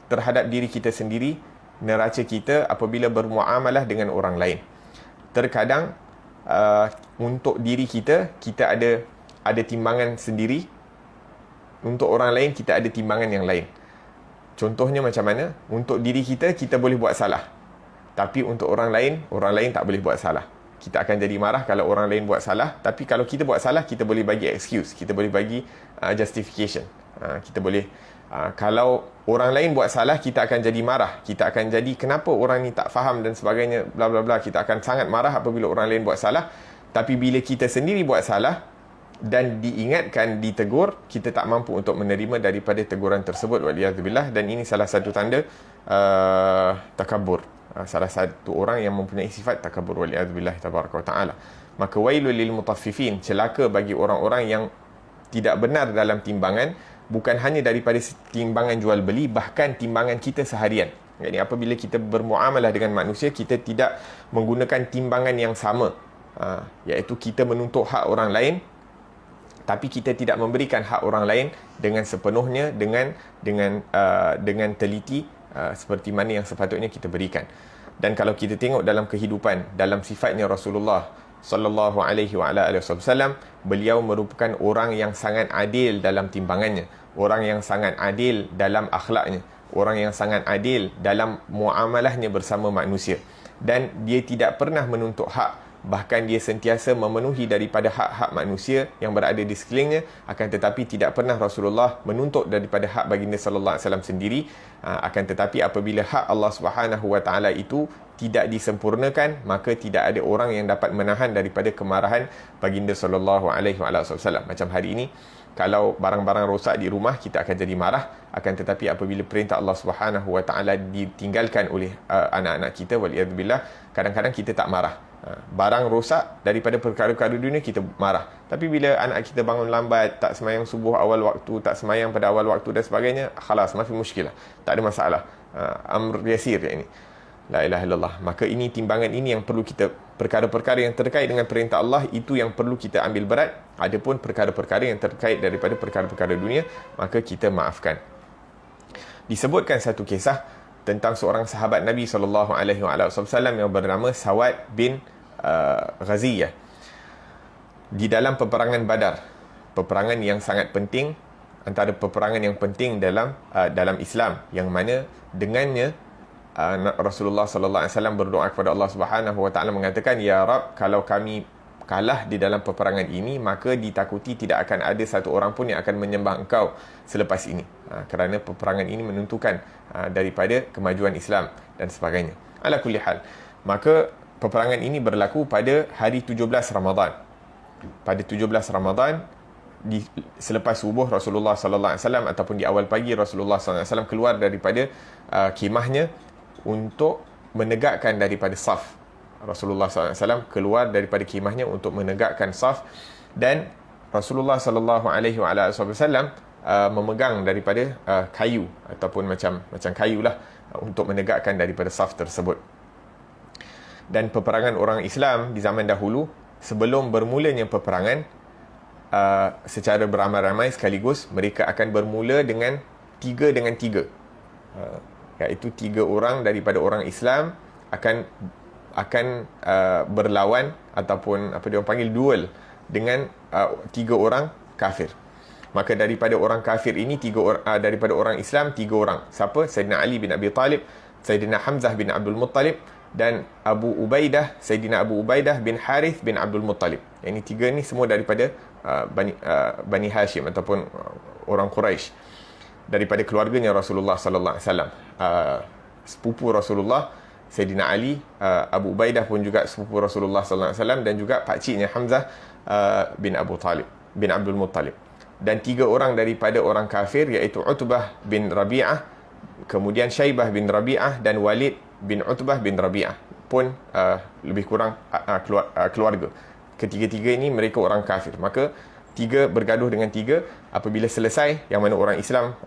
Speaker 1: terhadap diri kita sendiri, neraca kita apabila bermuamalah dengan orang lain. Terkadang untuk diri kita ada timbangan sendiri, untuk orang lain kita ada timbangan yang lain. Contohnya macam mana? Untuk diri kita boleh buat salah, tapi untuk orang lain tak boleh buat salah. Kita akan jadi marah kalau orang lain buat salah, tapi kalau kita buat salah, kita boleh bagi excuse, kita boleh bagi justification. Kita boleh kalau orang lain buat salah, kita akan jadi marah, kita akan jadi kenapa orang ni tak faham dan sebagainya, bla bla bla. Kita akan sangat marah apabila orang lain buat salah. Tapi bila kita sendiri buat salah dan diingatkan, ditegur, kita tak mampu untuk menerima daripada teguran tersebut. Waliyadzubillah. Dan ini salah satu tanda takabur, salah satu orang yang mempunyai sifat takabur. Waliyadzubillah tabaraka wa ta'ala. Maka wailul lil mutaffifin, celaka bagi orang-orang yang tidak benar dalam timbangan, bukan hanya daripada timbangan jual beli, bahkan timbangan kita seharian. Jadi apabila kita bermuamalah dengan manusia, kita tidak menggunakan timbangan yang sama, iaitu kita menuntut hak orang lain, tapi kita tidak memberikan hak orang lain dengan sepenuhnya, dengan teliti, seperti mana yang sepatutnya kita berikan. Dan kalau kita tengok dalam kehidupan, dalam sifatnya Rasulullah sallallahu alaihi wa ala alihi wasallam, beliau merupakan orang yang sangat adil dalam timbangannya, orang yang sangat adil dalam akhlaknya, orang yang sangat adil dalam muamalahnya bersama manusia, dan dia tidak pernah menuntut hak bahkan dia sentiasa memenuhi daripada hak-hak manusia yang berada di sekelilingnya, akan tetapi tidak pernah Rasulullah menuntut daripada hak baginda sallallahu alaihi wasallam sendiri. Akan tetapi apabila hak Allah Subhanahu wa taala itu tidak disempurnakan, maka tidak ada orang yang dapat menahan daripada kemarahan baginda sallallahu alaihi wasallam. Macam hari ini, kalau barang-barang rosak di rumah, kita akan jadi marah. Akan tetapi apabila perintah Allah Subhanahu wa taala ditinggalkan oleh anak-anak kita, waliyadzubillah, kadang-kadang kita tak marah. Barang rosak daripada perkara-perkara dunia, kita marah. Tapi bila anak kita bangun lambat, tak semayang subuh awal waktu, tak semayang pada awal waktu dan sebagainya, khalas, mafi muskilah, tak ada masalah. Amr yasir ini, la ilaha illallah. Maka ini timbangan ini yang perlu kita, perkara-perkara yang terkait dengan perintah Allah, itu yang perlu kita ambil berat. Adapun perkara-perkara yang terkait daripada perkara-perkara dunia, maka kita maafkan. Disebutkan satu kisah tentang seorang sahabat Nabi SAW yang bernama Sawad bin Ghaziyah di dalam peperangan Badar, peperangan yang sangat penting, antara peperangan yang penting dalam Islam, yang mana dengannya Rasulullah sallallahu alaihi wasallam berdoa kepada Allah Subhanahu wa taala, mengatakan, ya Rab, kalau kami kalah di dalam peperangan ini, maka ditakuti tidak akan ada satu orang pun yang akan menyembah engkau selepas ini, kerana peperangan ini menentukan daripada kemajuan Islam dan sebagainya. Ala kulli hal, maka peperangan ini berlaku pada hari 17 Ramadan. Pada 17 Ramadan, selepas subuh, Rasulullah sallallahu alaihi wasallam ataupun di awal pagi, Rasulullah sallallahu alaihi wasallam keluar daripada kemahnya untuk menegakkan daripada saf. Rasulullah SAW keluar daripada kemahnya untuk menegakkan saf, dan Rasulullah SAW memegang daripada kayu ataupun macam kayu lah untuk menegakkan daripada saf tersebut. Dan peperangan orang Islam di zaman dahulu, sebelum bermulanya peperangan, secara beramai-ramai sekaligus, mereka akan bermula dengan tiga, iaitu 3 orang daripada orang Islam akan berlawan ataupun apa dia panggil duel dengan 3 orang kafir. Maka daripada orang kafir ini daripada orang Islam 3 orang. Siapa? Sayyidina Ali bin Abi Talib, Sayyidina Hamzah bin Abdul Muttalib, dan Sayyidina Abu Ubaidah bin Harith bin Abdul Muttalib. Ini 3 ni semua daripada Bani Hashim ataupun orang Quraisy, daripada keluarganya Rasulullah sallallahu alaihi wasallam. Sepupu Rasulullah Sayyidina Ali, Abu Ubaidah pun juga sepupu Rasulullah sallallahu alaihi wasallam, dan juga pakciknya Hamzah bin Abu Talib bin Abdul Muttalib. Dan 3 orang daripada orang kafir, iaitu Utbah bin Rabi'ah, kemudian Syaibah bin Rabi'ah, dan Walid bin Utbah bin Rabi'ah pun lebih kurang keluarga. Ketiga-tiga ini mereka orang kafir. Maka 3 bergaduh dengan 3. Apabila selesai, yang mana orang Islam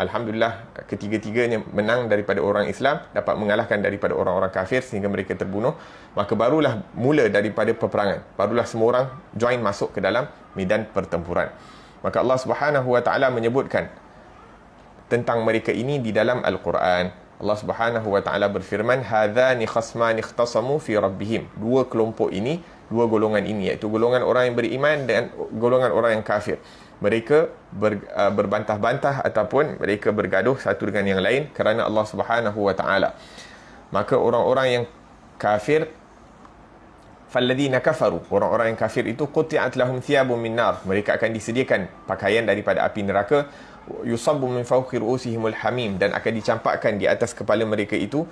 Speaker 1: alhamdulillah ketiga-tiganya menang daripada orang Islam, dapat mengalahkan daripada orang-orang kafir sehingga mereka terbunuh, maka barulah mula daripada peperangan, barulah semua orang join masuk ke dalam medan pertempuran. Maka Allah Subhanahu wa taala menyebutkan tentang mereka ini di dalam Al-Quran. Allah Subhanahu wa taala berfirman, hadzani khasmani ikhtasamu fi rabbihim. 2 kelompok ini, 2 golongan ini, iaitu golongan orang yang beriman dan golongan orang yang kafir. Mereka berbantah-bantah ataupun mereka bergaduh satu dengan yang lain kerana Allah Subhanahu wa taala. Maka orang-orang yang kafir, falladzina kafaru, orang-orang yang kafir itu, quti'at lahum thiyabun min nar, mereka akan disediakan pakaian daripada api neraka, yusabbu min fawqi ru'usihimul hamim, dan akan dicampakkan di atas kepala mereka itu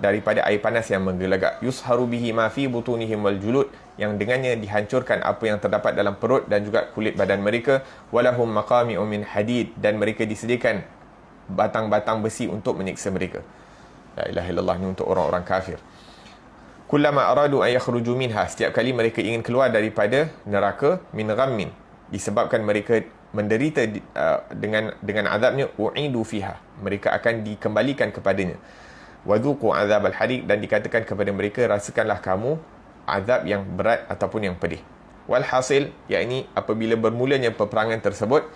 Speaker 1: daripada air panas yang menggelegak, yusharu bihi ma fi butunihim wal julud, yang dengannya dihancurkan apa yang terdapat dalam perut dan juga kulit badan mereka, walahum maqami'u min hadid, dan mereka disediakan batang-batang besi untuk menyiksa mereka. La ilaha illallah, ni untuk orang-orang kafir. Kullama aradu an yakhruju minha, setiap kali mereka ingin keluar daripada neraka, min ghammin, disebabkan mereka menderita dengan azabnya, u'idu fiha, mereka akan dikembalikan kepadanya, wadhuqu azabal hariq, dan dikatakan kepada mereka, rasakanlah kamu azab yang berat ataupun yang pedih. Walhasil, yakni apabila bermulanya peperangan tersebut,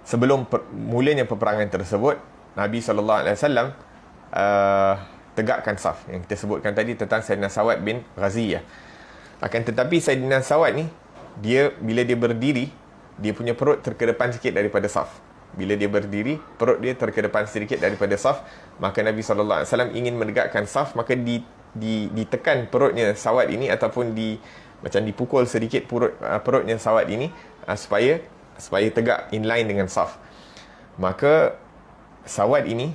Speaker 1: sebelum mulanya peperangan tersebut, Nabi SAW tegakkan saf, yang kita sebutkan tadi tentang Sayyidina Sawad bin Ghaziyah. Akan tetapi Sayyidina Sawad ni, bila dia berdiri, dia punya perut terkedepan sikit daripada saf. Bila dia berdiri, perut dia terkedepan sedikit daripada saf. Maka Nabi SAW ingin menegakkan saf, maka ditekan perutnya Sawat ini, ataupun macam dipukul sedikit perutnya Sawat ini, supaya tegak inline dengan saf. Maka Sawat ini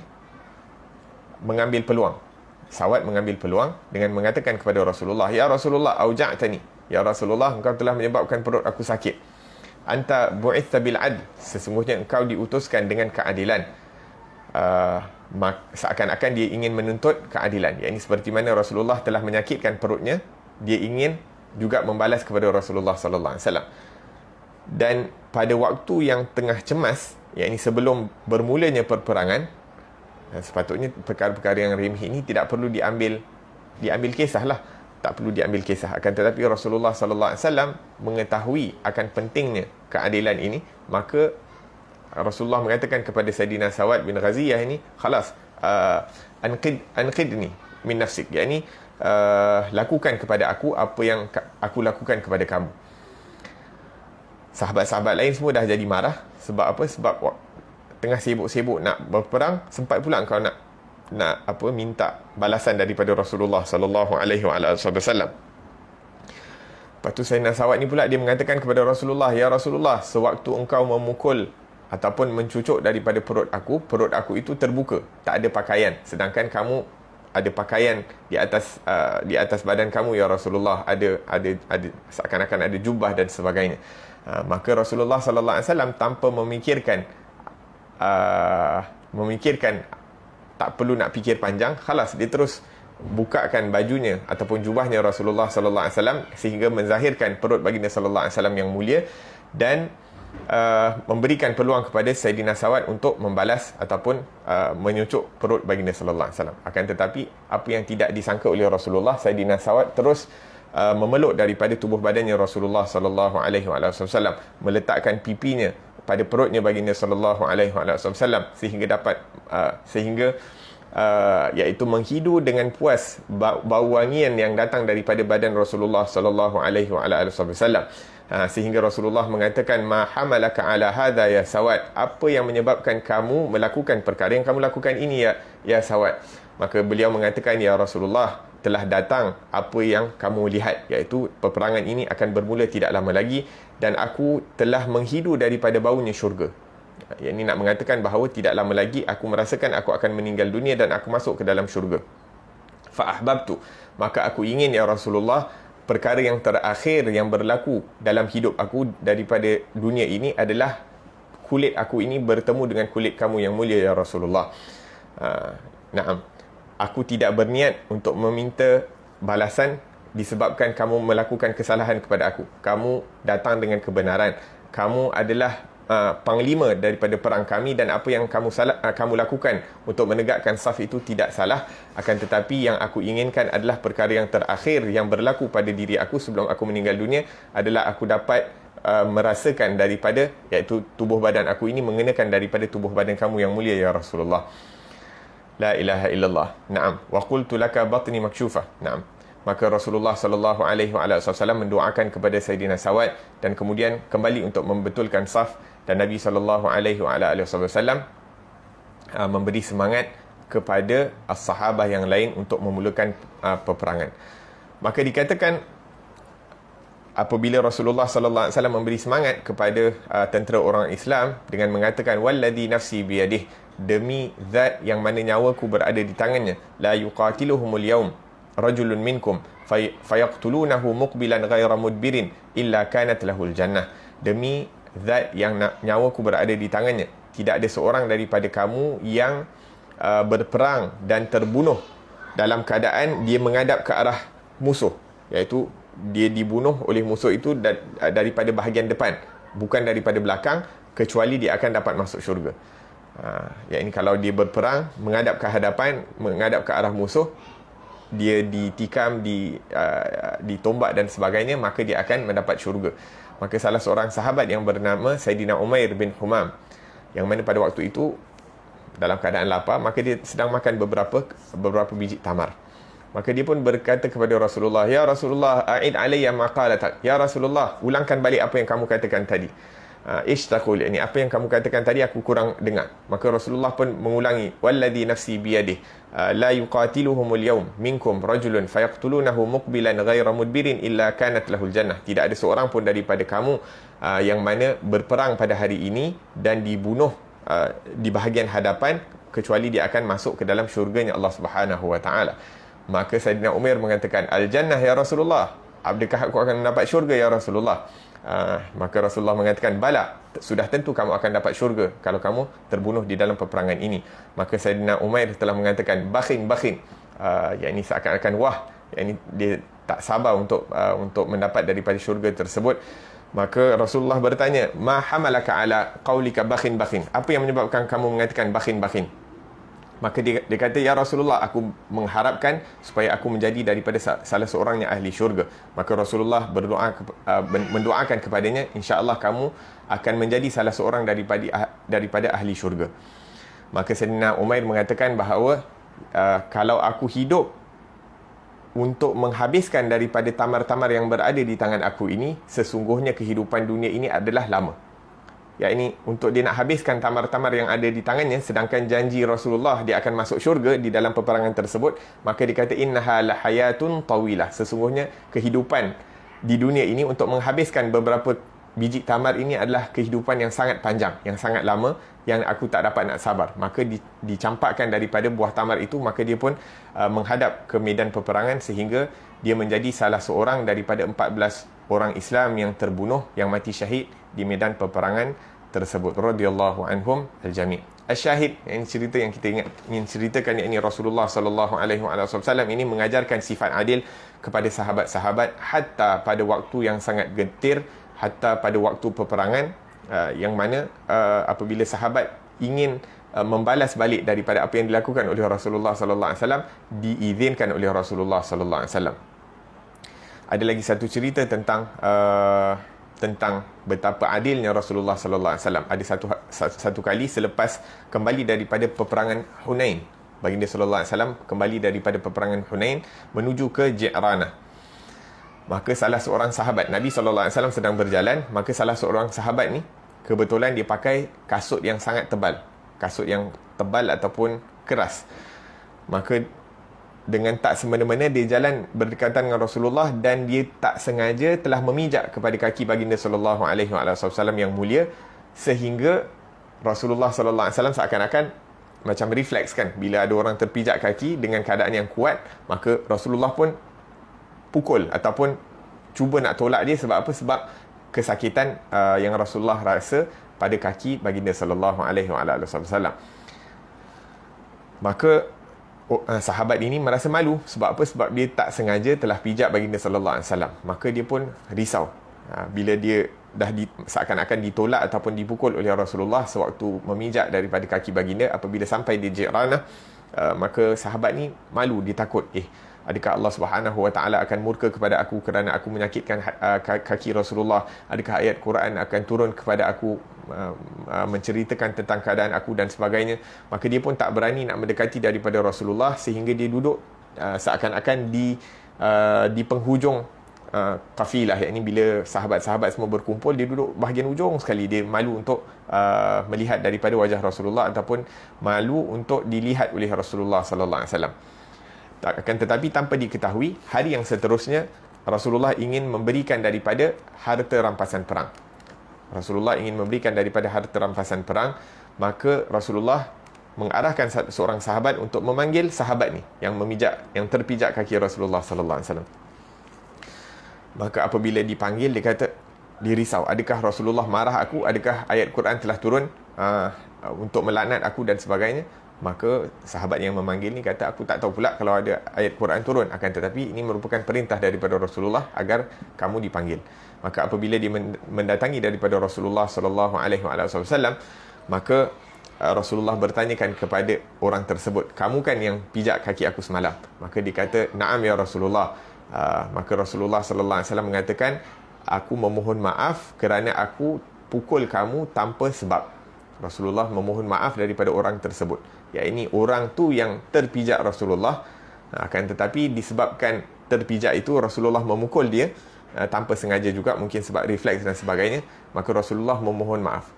Speaker 1: mengambil peluang. Sawat mengambil peluang dengan mengatakan kepada Rasulullah, "Ya Rasulullah, auja'tani." Ya Rasulullah, engkau telah menyebabkan perut aku sakit. "Anta bu'itha bil adl." Sesungguhnya engkau diutuskan dengan keadilan. Seakan-akan dia ingin menuntut keadilan. Ini seperti mana Rasulullah telah menyakitkan perutnya, dia ingin juga membalas kepada Rasulullah sallallahu alaihi wasallam. Dan pada waktu yang tengah cemas, yakni sebelum bermulanya perperangan, sepatutnya perkara-perkara yang remeh ini tidak perlu diambil kisah lah. Tak perlu diambil kisah. Akan tetapi Rasulullah sallallahu alaihi wasallam mengetahui akan pentingnya keadilan ini, maka Rasulullah mengatakan kepada Sayyidina Sawat bin Ghaziyah ini, "Khalas, anqidni min nafsik." Yakni lakukan kepada aku apa yang aku lakukan kepada kamu. Sahabat-sahabat lain semua dah jadi marah. Sebab apa? Sebab tengah sibuk-sibuk nak berperang, sempat pula kau nak minta balasan daripada Rasulullah sallallahu alaihi wasallam. Lepas tu Sayyidina Sawat ni pula dia mengatakan kepada Rasulullah, "Ya Rasulullah, sewaktu engkau memukul ataupun mencucuk daripada perut aku itu terbuka, tak ada pakaian, sedangkan kamu ada pakaian di atas badan kamu ya Rasulullah, ada seakan-akan ada jubah dan sebagainya." Maka Rasulullah sallallahu alaihi wasallam tanpa memikirkan, tak perlu nak fikir panjang, khalas dia terus bukakan bajunya ataupun jubahnya Rasulullah sallallahu alaihi wasallam sehingga menzahirkan perut baginda sallallahu alaihi wasallam yang mulia, dan memberikan peluang kepada Sayyidina Sawat untuk membalas ataupun menyucuk perut baginda sallallahu alaihi wasallam. Akan tetapi apa yang tidak disangka oleh Rasulullah, Sayyidina Sawat terus memeluk daripada tubuh badannya Rasulullah sallallahu alaihi wasallam, meletakkan pipinya pada perutnya baginda sallallahu alaihi wasallam sehingga iaitu menghidu dengan puas bau wangian yang datang daripada badan Rasulullah sallallahu alaihi wasallam. Sehingga Rasulullah mengatakan, "Ma hamalaka ala hadha ya Sawat?" Apa yang menyebabkan kamu melakukan perkara yang kamu lakukan ini ya Sawat? Maka beliau mengatakan, "Ya Rasulullah, telah datang apa yang kamu lihat, iaitu peperangan ini akan bermula tidak lama lagi, dan aku telah menghidu daripada baunya syurga." Yang ini nak mengatakan bahawa tidak lama lagi aku merasakan aku akan meninggal dunia dan aku masuk ke dalam syurga. Fa ahbabtu, maka aku ingin ya Rasulullah, perkara yang terakhir yang berlaku dalam hidup aku daripada dunia ini adalah kulit aku ini bertemu dengan kulit kamu yang mulia ya Rasulullah. Naam, aku tidak berniat untuk meminta balasan disebabkan kamu melakukan kesalahan kepada aku. Kamu datang dengan kebenaran. Kamu adalah panglima daripada perang kami, dan apa yang kamu lakukan untuk menegakkan saf itu tidak salah. Akan tetapi yang aku inginkan adalah perkara yang terakhir yang berlaku pada diri aku sebelum aku meninggal dunia adalah aku dapat merasakan daripada, iaitu tubuh badan aku ini mengenakan daripada tubuh badan kamu yang mulia ya Rasulullah. La ilaha illallah. Naam. Wa qultu laka batni maksyufah. Naam. Maka Rasulullah sallallahu alaihi wasallam mendoakan kepada Sayyidina Sawat dan kemudian kembali untuk membetulkan saf, dan Nabi sallallahu alaihi wasallam memberi semangat kepada as-sahabah yang lain untuk memulakan peperangan. Maka dikatakan apabila Rasulullah sallallahu alaihi wasallam memberi semangat kepada tentera orang Islam dengan mengatakan, "Walladhi nafsi biyadih," demi zat yang mana nyawaku berada di tangannya, "La yuqatiluhumul yawm rajulun minkum fayaqtulunahu muqbilan ghaira mudbirin illa kanat lahul jannah." Demi zat yang nyawaku berada di tangannya, tidak ada seorang daripada kamu yang berperang dan terbunuh dalam keadaan dia menghadap ke arah musuh, iaitu dia dibunuh oleh musuh itu daripada bahagian depan, bukan daripada belakang, kecuali dia akan dapat masuk syurga. Iaitu kalau dia berperang menghadap ke hadapan, menghadap ke arah musuh, dia ditikam, ditombak dan sebagainya, maka dia akan mendapat syurga. Maka salah seorang sahabat yang bernama Sayyidina Umair bin Humam, yang mana pada waktu itu dalam keadaan lapar, maka dia sedang makan beberapa biji tamar. Maka dia pun berkata kepada Rasulullah, "Ya Rasulullah, a'id alayya maqalatak." Ya Rasulullah, ulangkan balik apa yang kamu katakan tadi. ishtaqul, ini apa yang kamu katakan tadi aku kurang dengar. Maka Rasulullah pun mengulangi, walladhi nafsi biyadih la yuqatiluhumul yawm minkum rajulun fayaqtulunahu muqbilan ghaira mudbirin illa kanat lahul jannah. Tidak ada seorang pun daripada kamu yang mana berperang pada hari ini dan dibunuh di bahagian hadapan, kecuali dia akan masuk ke dalam syurganya Allah Subhanahu wa taala. Maka Saidina Umar mengatakan, al jannah ya Rasulullah, adakah aku akan mendapat syurga ya Rasulullah? Maka Rasulullah mengatakan, bala, sudah tentu kamu akan dapat syurga kalau kamu terbunuh di dalam peperangan ini. Maka Saidina Umar telah mengatakan, bakhin, yakni seakan-akan wah, yakni dia tak sabar untuk mendapat daripada syurga tersebut. Maka Rasulullah bertanya, ma hamalaka ala qaulika bakhin. Apa yang menyebabkan kamu mengatakan bakhin? Maka dia kata, ya Rasulullah, aku mengharapkan supaya aku menjadi daripada salah seorangnya ahli syurga. Maka Rasulullah mendoakan kepadanya, insya-Allah kamu akan menjadi salah seorang daripada ahli syurga. Maka Sayyidina Umair mengatakan bahawa kalau aku hidup untuk menghabiskan daripada tamar-tamar yang berada di tangan aku ini, sesungguhnya kehidupan dunia ini adalah lama. Yakni untuk dia nak habiskan tamar-tamar yang ada di tangannya, sedangkan janji Rasulullah dia akan masuk syurga di dalam peperangan tersebut. Maka dia kata, innaha lahayatun tawilah, sesungguhnya kehidupan di dunia ini untuk menghabiskan beberapa biji tamar ini adalah kehidupan yang sangat panjang, yang sangat lama, yang aku tak dapat nak sabar. Maka dicampakkan daripada buah tamar itu, maka dia pun menghadap ke medan peperangan sehingga dia menjadi salah seorang daripada 14 orang Islam yang terbunuh, yang mati syahid di medan peperangan tersebut, radhiyallahu anhum al-jami'. Asyahid, ini cerita yang kita ingin ceritakan, ini Rasulullah sallallahu alaihi wasallam ini mengajarkan sifat adil kepada sahabat-sahabat hatta pada waktu yang sangat getir, hatta pada waktu peperangan, yang mana apabila sahabat ingin membalas balik daripada apa yang dilakukan oleh Rasulullah sallallahu alaihi wasallam, diizinkan oleh Rasulullah sallallahu alaihi wasallam. Ada lagi satu cerita tentang betapa adilnya Rasulullah sallallahu alaihi wasallam. Ada satu kali selepas kembali daripada peperangan Hunain, baginda sallallahu alaihi wasallam kembali daripada peperangan Hunain menuju ke Ji'ranah. Maka salah seorang sahabat, Nabi sallallahu alaihi wasallam sedang berjalan, maka salah seorang sahabat ni kebetulan dia pakai kasut yang sangat tebal, kasut yang tebal ataupun keras. Maka dengan tak semena-mena dia jalan berdekatan dengan Rasulullah dan dia tak sengaja telah memijak kepada kaki baginda sallallahu alaihi wasallam yang mulia, sehingga Rasulullah sallallahu alaihi wasallam seakan-akan macam refleks kan, bila ada orang terpijak kaki dengan keadaan yang kuat, maka Rasulullah pun pukul ataupun cuba nak tolak dia. Sebab apa? Sebab kesakitan yang Rasulullah rasa pada kaki baginda sallallahu alaihi wasallam. Maka sahabat ini merasa malu. Sebab apa? Sebab dia tak sengaja telah pijak baginda sallallahu alaihi wasallam. Maka dia pun risau bila dia dah seakan-akan ditolak ataupun dipukul oleh Rasulullah sewaktu memijak daripada kaki baginda. Apabila sampai di Ji'ranah, maka sahabat ni malu, dia takut, adakah Allah Subhanahu wa taala akan murka kepada aku kerana aku menyakitkan kaki Rasulullah? Adakah ayat Quran akan turun kepada aku menceritakan tentang keadaan aku dan sebagainya? Maka dia pun tak berani nak mendekati daripada Rasulullah, sehingga dia duduk seakan-akan di penghujung kafilah. Yakni bila sahabat-sahabat semua berkumpul, dia duduk bahagian ujung sekali. Dia malu untuk melihat daripada wajah Rasulullah ataupun malu untuk dilihat oleh Rasulullah sallallahu alaihi wasallam. Akan tetapi tanpa diketahui, hari yang seterusnya Rasulullah ingin memberikan daripada harta rampasan perang. Maka Rasulullah mengarahkan seorang sahabat untuk memanggil sahabat ni yang terpijak kaki Rasulullah sallallahu alaihi wasallam. Maka apabila dipanggil, dia kata, dia risau, adakah Rasulullah marah aku? Adakah ayat Quran telah turun untuk melaknat aku dan sebagainya? Maka sahabat yang memanggil ni kata, aku tak tahu pula kalau ada ayat Quran turun, akan tetapi ini merupakan perintah daripada Rasulullah agar kamu dipanggil. Maka apabila dia mendatangi daripada Rasulullah sallallahu alaihi wasallam, maka Rasulullah bertanyakan kepada orang tersebut, kamu kan yang pijak kaki aku semalam? Maka dia kata, na'am ya Rasulullah. Maka Rasulullah sallallahu alaihi wasallam mengatakan, aku memohon maaf kerana aku pukul kamu tanpa sebab. Rasulullah memohon maaf daripada orang tersebut. Ini orang tu yang terpijak Rasulullah. Akan tetapi disebabkan terpijak itu Rasulullah memukul dia, tanpa sengaja juga, mungkin sebab refleks dan sebagainya, maka Rasulullah memohon maaf.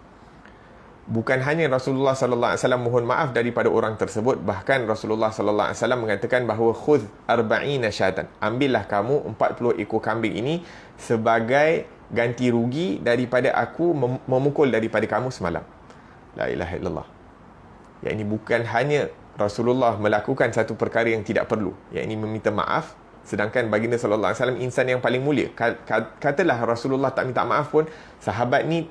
Speaker 1: Bukan hanya Rasulullah sallallahu alaihi wasallam mohon maaf daripada orang tersebut, bahkan Rasulullah sallallahu alaihi wasallam mengatakan bahawa khudh arba'ina syatan, ambillah kamu 40 ekor kambing ini sebagai ganti rugi daripada aku memukul daripada kamu semalam. La ilaha illallah. Yang ini bukan hanya Rasulullah melakukan satu perkara yang tidak perlu, yang ini meminta maaf, sedangkan baginda sallallahu alaihi wasallam insan yang paling mulia. Katalah Rasulullah tak minta maaf pun, sahabat ni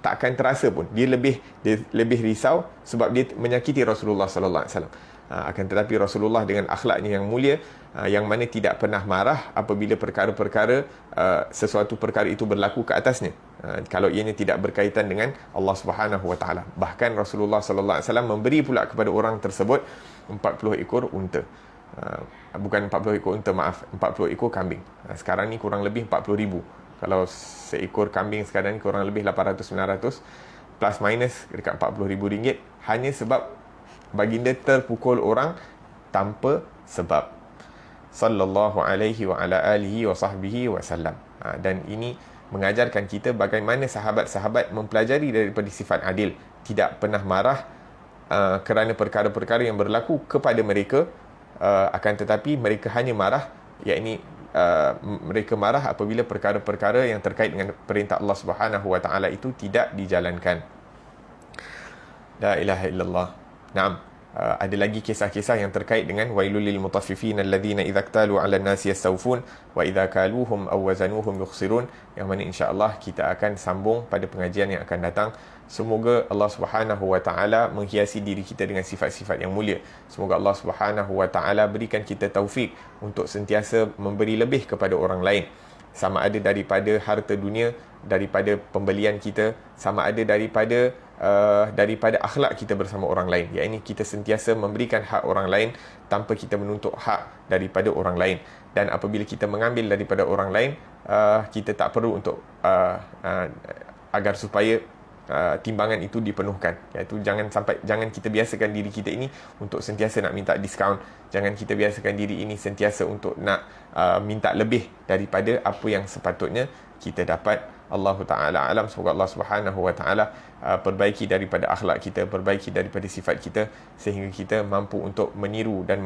Speaker 1: tak akan terasa pun. Dia lebih risau sebab dia menyakiti Rasulullah sallallahu alaihi wasallam. Akan tetapi Rasulullah dengan akhlaknya yang mulia, yang mana tidak pernah marah apabila perkara-perkara sesuatu perkara itu berlaku ke atasnya, kalau ianya tidak berkaitan dengan Allah Subhanahu wa taala. Bahkan Rasulullah sallallahu alaihi wasallam memberi pula kepada orang tersebut 40 ekor unta. Bukan 40 ekor unta, maaf, 40 ekor kambing. Sekarang ni kurang lebih 40,000. Kalau seekor kambing sekarang ni kurang lebih 800-900, plus minus dekat RM40,000, hanya sebab baginda terpukul orang tanpa sebab. Sallallahu alaihi wa ala alihi wa sahbihi wa sallam. Dan ini mengajarkan kita bagaimana sahabat-sahabat mempelajari daripada sifat adil, tidak pernah marah kerana perkara-perkara yang berlaku kepada mereka, akan tetapi mereka hanya marah, yakni mereka marah apabila perkara-perkara yang terkait dengan perintah Allah Subhanahu wa taala itu tidak dijalankan. La ilaha illallah. Naam. Ada lagi kisah-kisah yang terkait dengan wailul lil mutaffifin alladhina idza iktalu 'alan nasi yastawfun wa idza kaluhum aw wazanuhum yukhsirun, yang mana insya-Allah kita akan sambung pada pengajian yang akan datang. Semoga Allah Subhanahu wa taala menghiasi diri kita dengan sifat-sifat yang mulia. Semoga Allah Subhanahu wa taala berikan kita taufik untuk sentiasa memberi lebih kepada orang lain, sama ada daripada harta dunia, daripada pembelian kita, sama ada daripada akhlak kita bersama orang lain. Yang ini kita sentiasa memberikan hak orang lain tanpa kita menuntut hak daripada orang lain. Dan apabila kita mengambil daripada orang lain, kita tak perlu untuk agar supaya timbangan itu dipenuhkan. Iaitu jangan kita biasakan diri kita ini untuk sentiasa nak minta diskaun. Jangan kita biasakan diri ini sentiasa untuk nak minta lebih daripada apa yang sepatutnya kita dapat. Allah Ta'ala alam. Semoga Allah Subhanahu wa ta'ala perbaiki daripada akhlak kita, perbaiki daripada sifat kita, sehingga kita mampu untuk meniru dan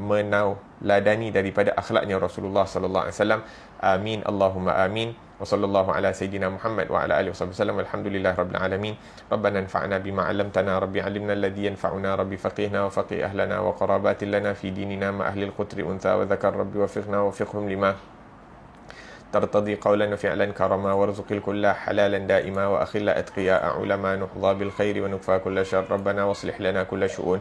Speaker 1: menauladani daripada akhlaknya Rasulullah sallallahu alaihi wasallam. Amin Allahumma amin. Wa sallallahu ala sayyidina Muhammad wa ala alihi wasallam. Alhamdulillah rabbil alamin. Rabbana anfa'na bima 'allamtana, rabbi 'allimna alladhi yanfa'una, rabbi faqihna wa faqih ahlana wa qarabatin lana fi dinina ma ahli al-qutri untha wa dhakar, rabbi wafiqna wa wafiqhum lima ترتضي قولا وفعلا كرما، وارزق الكل حلالا دائما، وأخل أتقياء علما، نحظى بالخير ونكفى كل شر، ربنا واصلح لنا كل شؤون،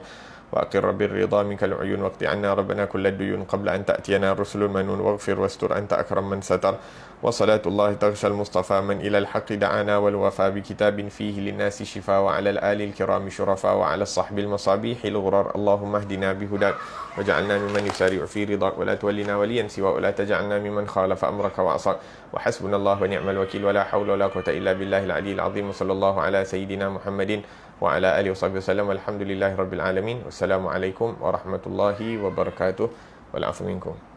Speaker 1: وأقر بالرضا منك العيون، واقض عنا ربنا كل الديون قبل أن تأتينا الرسل المنون، واغفر واستر أنت أكرم من ستر، وصلاة الله تغشى المصطفى من إلى الحق دعانا، والوفاء بكتاب فيه للناس شفاء، وعلى الآل الكرام شرفاء، وعلى الصحب المصابيح الغرار، اللهم اهدنا بهداك وجعلنا ممن يسارع في رضاك، ولا تولنا وليا سواك، ولا تجعلنا ممن خالف أمرك وعصاك، وحسبنا الله ونعم الوكيل، ولا حول ولا قوة إلا بالله العلي العظيم، وصلى الله على سيدنا محمد وعلى آله وصحبه وسلم، والحمد لله رب العالمين، والسلام عليكم ورحمة الله وبركاته، والعفو منكم.